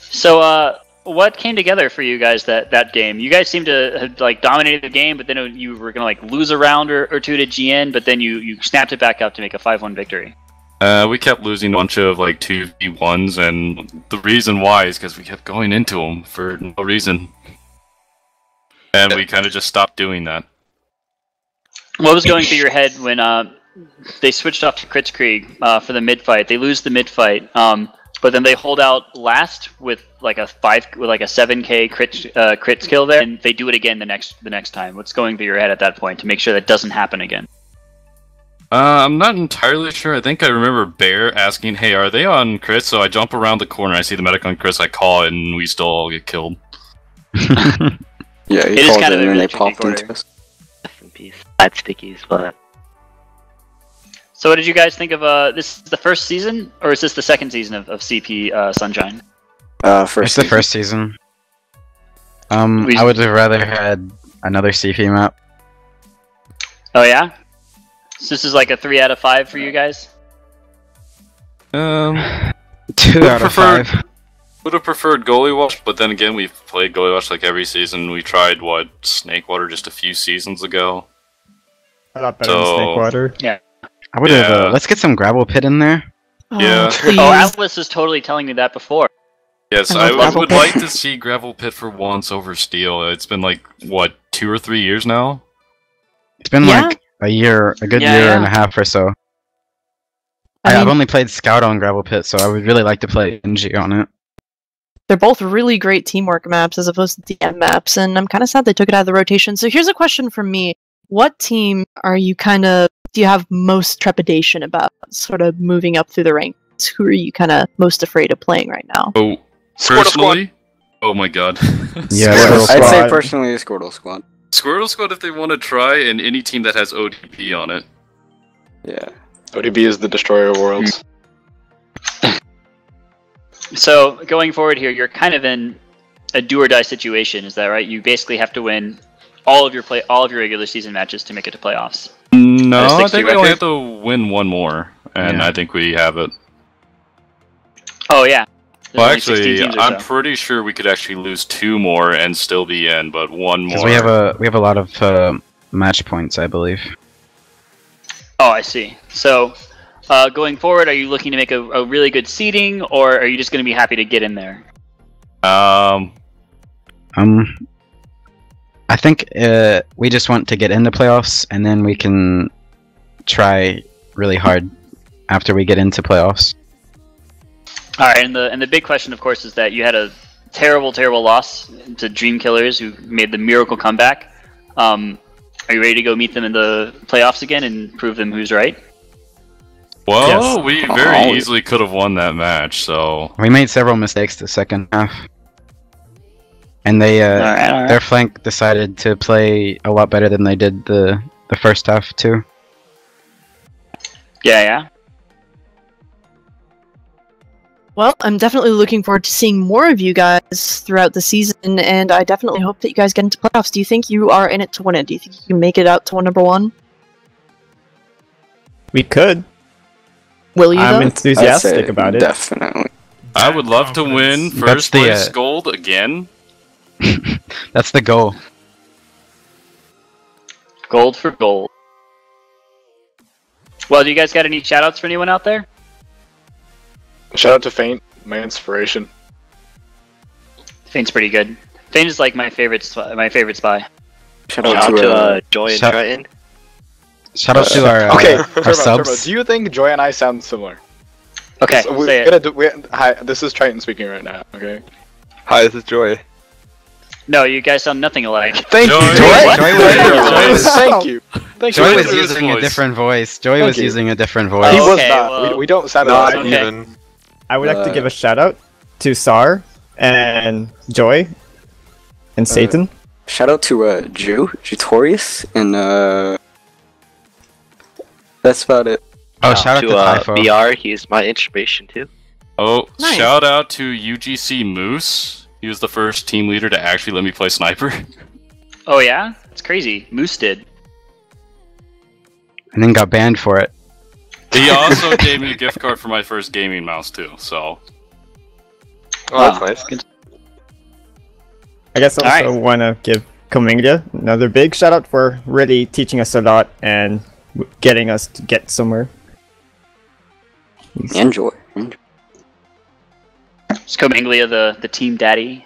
[SPEAKER 1] So, what came together for you guys that game? You guys seemed to have like dominated the game, but then you were gonna like lose a round or two to GN, but then you snapped it back up to make a 5-1 victory.
[SPEAKER 5] We kept losing a bunch of like 2v1s, and the reason why is because we kept going into them for no reason. And we kind of just stopped doing that.
[SPEAKER 1] What was going through your head when they switched off to Kritzkrieg for the mid fight? They lose the mid fight, but then they hold out last with like a 7k crit kill there, and they do it again the next time. What's going through your head at that point to make sure that doesn't happen again?
[SPEAKER 5] I'm not entirely sure. I think I remember Bear asking, "Hey, are they on Chris?" So I jump around the corner. I see the medic on Chris. I call it, and we still all get killed.
[SPEAKER 3] Yeah, he called it, and then they popped into us.
[SPEAKER 6] Rest in peace. Bad stickies, but.
[SPEAKER 1] So what did you guys think of, this is the first season, or is this the second season of CP Sunshine?
[SPEAKER 3] First.
[SPEAKER 4] It's the first season. I would have rather had another CP map.
[SPEAKER 1] Oh yeah? So this is like a 3 out of 5 for you guys?
[SPEAKER 4] 2
[SPEAKER 5] Would
[SPEAKER 4] out of 5.
[SPEAKER 5] Would have preferred Goalie Watch, but then again, we've played Goalie Watch like every season. We tried, Snakewater just a few seasons ago.
[SPEAKER 7] A lot better than Snakewater.
[SPEAKER 1] Yeah.
[SPEAKER 4] I would have. Let's get some gravel pit in there.
[SPEAKER 5] Yeah.
[SPEAKER 2] Please.
[SPEAKER 1] Oh, Atlas is totally telling me that before.
[SPEAKER 5] Yes,
[SPEAKER 2] I love
[SPEAKER 5] I
[SPEAKER 2] Gravel
[SPEAKER 5] would
[SPEAKER 2] Pit.
[SPEAKER 5] like to see Gravel Pit for once over Steel. It's been like, what, 2 or 3 years now?
[SPEAKER 4] It's been
[SPEAKER 2] Yeah.
[SPEAKER 4] like a good
[SPEAKER 1] Yeah,
[SPEAKER 4] year
[SPEAKER 1] yeah.
[SPEAKER 4] and a half or so.
[SPEAKER 2] I
[SPEAKER 4] I've
[SPEAKER 2] mean,
[SPEAKER 4] only played Scout on gravel pit, so I would really like to play NG on it.
[SPEAKER 2] they're both really great teamwork maps as opposed to DM maps, and I'm kind of sad they took it out of the rotation. So here's a question from me. What team are you do you have most trepidation about sort of moving up through the ranks? Who are you kind of most afraid of playing right now?
[SPEAKER 5] Oh, personally? Oh my god.
[SPEAKER 4] Yeah,
[SPEAKER 7] Squirtle
[SPEAKER 3] I'd say
[SPEAKER 7] Squad.
[SPEAKER 3] personally Squirtle Squad.
[SPEAKER 5] Squirtle Squad if they want to try, and any team that has ODP on it.
[SPEAKER 3] Yeah.
[SPEAKER 6] ODB is the destroyer of worlds.
[SPEAKER 1] So going forward here, you're kind of in a do or die situation. Is that right? You basically have to win all of your regular season matches to make it to playoffs.
[SPEAKER 5] No,
[SPEAKER 1] At a
[SPEAKER 5] I
[SPEAKER 1] 60
[SPEAKER 5] think we only have
[SPEAKER 1] record?
[SPEAKER 5] to win one more, and
[SPEAKER 4] Yeah.
[SPEAKER 5] I think we have it.
[SPEAKER 1] Oh yeah. There's
[SPEAKER 5] Well,
[SPEAKER 1] only 16
[SPEAKER 5] actually,
[SPEAKER 1] teams or
[SPEAKER 5] I'm
[SPEAKER 1] so.
[SPEAKER 5] pretty sure we could actually lose 2 more and still be in, but 1
[SPEAKER 4] Because
[SPEAKER 5] more.
[SPEAKER 4] we have a lot of match points, I believe.
[SPEAKER 1] Oh, I see. So going forward, are you looking to make a really good seeding, or are you just going to be happy to get in there?
[SPEAKER 4] I think we just want to get in the playoffs, and then we can try really hard after we get into playoffs.
[SPEAKER 1] All right, and the big question, of course, is that you had a terrible loss to Dream Killers, who made the miracle comeback. Are you ready to go meet them in the playoffs again and prove them who's right?
[SPEAKER 5] Well,
[SPEAKER 7] Yes.
[SPEAKER 5] we very easily could have won that match, so...
[SPEAKER 4] We made several mistakes the second half, and they
[SPEAKER 1] All right.
[SPEAKER 4] their flank decided to play a lot better than they did the first half too.
[SPEAKER 1] Yeah.
[SPEAKER 2] Well, I'm definitely looking forward to seeing more of you guys throughout the season, and I definitely hope that you guys get into playoffs. Do you think you are in it to win it? Do you think you can make it out to number 1?
[SPEAKER 7] We could.
[SPEAKER 2] Will you,
[SPEAKER 7] I'm
[SPEAKER 2] though?
[SPEAKER 3] I'd
[SPEAKER 7] enthusiastic
[SPEAKER 3] say
[SPEAKER 7] about it.
[SPEAKER 3] Definitely.
[SPEAKER 5] I would love to win
[SPEAKER 4] That's
[SPEAKER 5] first
[SPEAKER 4] the,
[SPEAKER 5] place gold again.
[SPEAKER 4] That's the goal.
[SPEAKER 1] Gold for gold. Well, do you guys got any shoutouts for anyone out there?
[SPEAKER 6] Shout out to Feint, my inspiration.
[SPEAKER 1] Feint's pretty good. Feint is like my favorite spy.
[SPEAKER 3] Shout out to
[SPEAKER 6] Joy and
[SPEAKER 4] shout-
[SPEAKER 6] Triton.
[SPEAKER 4] Shout out to our
[SPEAKER 6] Okay,
[SPEAKER 4] our
[SPEAKER 6] Turbo,
[SPEAKER 4] subs.
[SPEAKER 6] do you think Joy and I sound similar?
[SPEAKER 1] Okay,
[SPEAKER 6] So
[SPEAKER 1] say it.
[SPEAKER 6] hi, this is Triton speaking right now, okay?
[SPEAKER 8] Hi, this is Joy.
[SPEAKER 1] No, you guys sound nothing alike.
[SPEAKER 6] Thank
[SPEAKER 5] Joy.
[SPEAKER 6] you,
[SPEAKER 5] Joy.
[SPEAKER 6] Thank you. Thank
[SPEAKER 4] Joy
[SPEAKER 6] you.
[SPEAKER 4] was
[SPEAKER 5] His
[SPEAKER 4] using a
[SPEAKER 5] voice.
[SPEAKER 4] different voice. Joy
[SPEAKER 6] Thank
[SPEAKER 4] was
[SPEAKER 6] you.
[SPEAKER 4] using a different
[SPEAKER 6] He
[SPEAKER 4] voice.
[SPEAKER 6] was
[SPEAKER 1] Okay,
[SPEAKER 6] not.
[SPEAKER 1] well-
[SPEAKER 6] We don't sound
[SPEAKER 8] Not
[SPEAKER 6] alike.
[SPEAKER 1] Okay.
[SPEAKER 8] even.
[SPEAKER 7] I would like to give a shout out to Sar and Joy and Satan.
[SPEAKER 3] Shout out to Jutorius, and that's about it.
[SPEAKER 4] Oh, shout out to Typho.
[SPEAKER 6] BR, he's my inspiration too.
[SPEAKER 5] Oh,
[SPEAKER 2] Nice.
[SPEAKER 5] shout out to UGC Moose. He was the first team leader to actually let me play sniper.
[SPEAKER 1] Oh yeah? It's crazy. Moose did.
[SPEAKER 4] And then got banned for it.
[SPEAKER 5] He also gave me a gift card for my first gaming mouse too, so...
[SPEAKER 8] Oh, that's nice.
[SPEAKER 1] Good.
[SPEAKER 7] I guess I also
[SPEAKER 1] Alright.
[SPEAKER 7] want to give Cominglia another big shout out for really teaching us a lot and getting us to get somewhere.
[SPEAKER 3] Enjoy.
[SPEAKER 1] Is Cominglia the team daddy?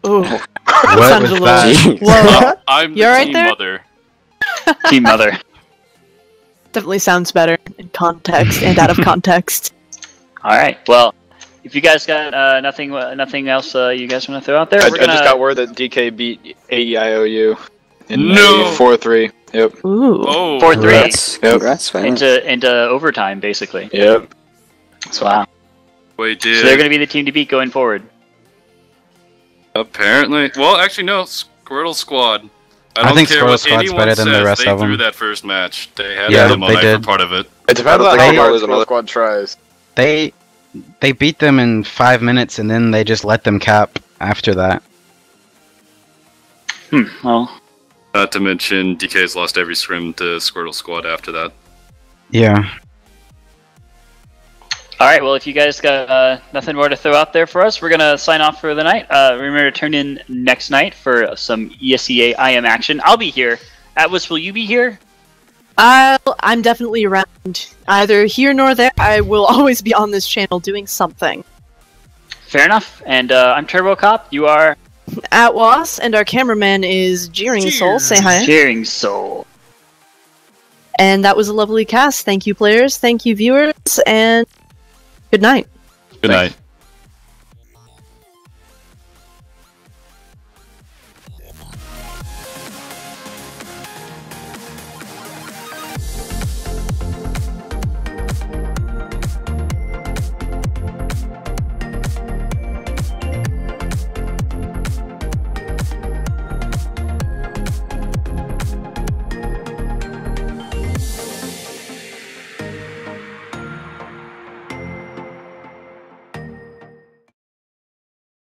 [SPEAKER 2] Ooh,
[SPEAKER 4] What
[SPEAKER 2] sounded
[SPEAKER 4] was
[SPEAKER 2] a little-
[SPEAKER 4] that?
[SPEAKER 2] whoa.
[SPEAKER 5] I'm
[SPEAKER 2] You
[SPEAKER 5] the
[SPEAKER 2] alright
[SPEAKER 5] team
[SPEAKER 2] there?
[SPEAKER 5] mother.
[SPEAKER 1] Team mother.
[SPEAKER 2] Definitely sounds better in context and out of context.
[SPEAKER 1] Alright, well, if you guys got nothing else you guys want to throw out there,
[SPEAKER 6] I
[SPEAKER 1] we're gonna...
[SPEAKER 6] just got word that DK beat AEIOU in
[SPEAKER 5] No!
[SPEAKER 6] 4-3. Yep.
[SPEAKER 2] Ooh.
[SPEAKER 5] Oh,
[SPEAKER 1] 4-3
[SPEAKER 3] Congrats. Congrats, fam.
[SPEAKER 1] into overtime, basically.
[SPEAKER 6] Yep.
[SPEAKER 1] Wow.
[SPEAKER 5] wait,
[SPEAKER 1] So they're
[SPEAKER 5] did...
[SPEAKER 1] going to be the team to beat going forward.
[SPEAKER 5] Apparently... Well, actually, no. Squirtle Squad. I
[SPEAKER 4] I
[SPEAKER 5] don't
[SPEAKER 4] think
[SPEAKER 5] care
[SPEAKER 4] Squirtle
[SPEAKER 5] what
[SPEAKER 4] Squad's
[SPEAKER 5] anyone
[SPEAKER 4] better than the
[SPEAKER 5] says,
[SPEAKER 4] rest
[SPEAKER 5] they
[SPEAKER 4] of
[SPEAKER 5] threw
[SPEAKER 4] them.
[SPEAKER 5] that first match. They had
[SPEAKER 4] Yeah,
[SPEAKER 5] them on
[SPEAKER 4] they
[SPEAKER 5] for
[SPEAKER 4] did.
[SPEAKER 5] part of it.
[SPEAKER 6] It depends on
[SPEAKER 8] think
[SPEAKER 6] how
[SPEAKER 8] Squad
[SPEAKER 6] hard
[SPEAKER 8] was
[SPEAKER 6] Squirrel
[SPEAKER 8] another-
[SPEAKER 6] Squad tries.
[SPEAKER 4] They beat them in 5 minutes, and then they just let them cap after that.
[SPEAKER 1] Well,
[SPEAKER 5] Not to mention, DK's lost every scrim to Squirtle Squad after that.
[SPEAKER 4] Yeah.
[SPEAKER 1] alright, well, if you guys got nothing more to throw out there for us, we're going to sign off for the night. Remember to turn in next night for some ESEA IM action. I'll be here. Atlas, will you be here?
[SPEAKER 2] I'm definitely around. Either here nor there, I will always be on this channel doing something.
[SPEAKER 1] Fair enough. And I'm Turbo Cop. You are...
[SPEAKER 2] At Was, and our cameraman is Jeering Soul. Say hi.
[SPEAKER 1] Jeering Soul.
[SPEAKER 2] And that was a lovely cast. Thank you, players. Thank you, viewers. And good night.
[SPEAKER 5] Good night.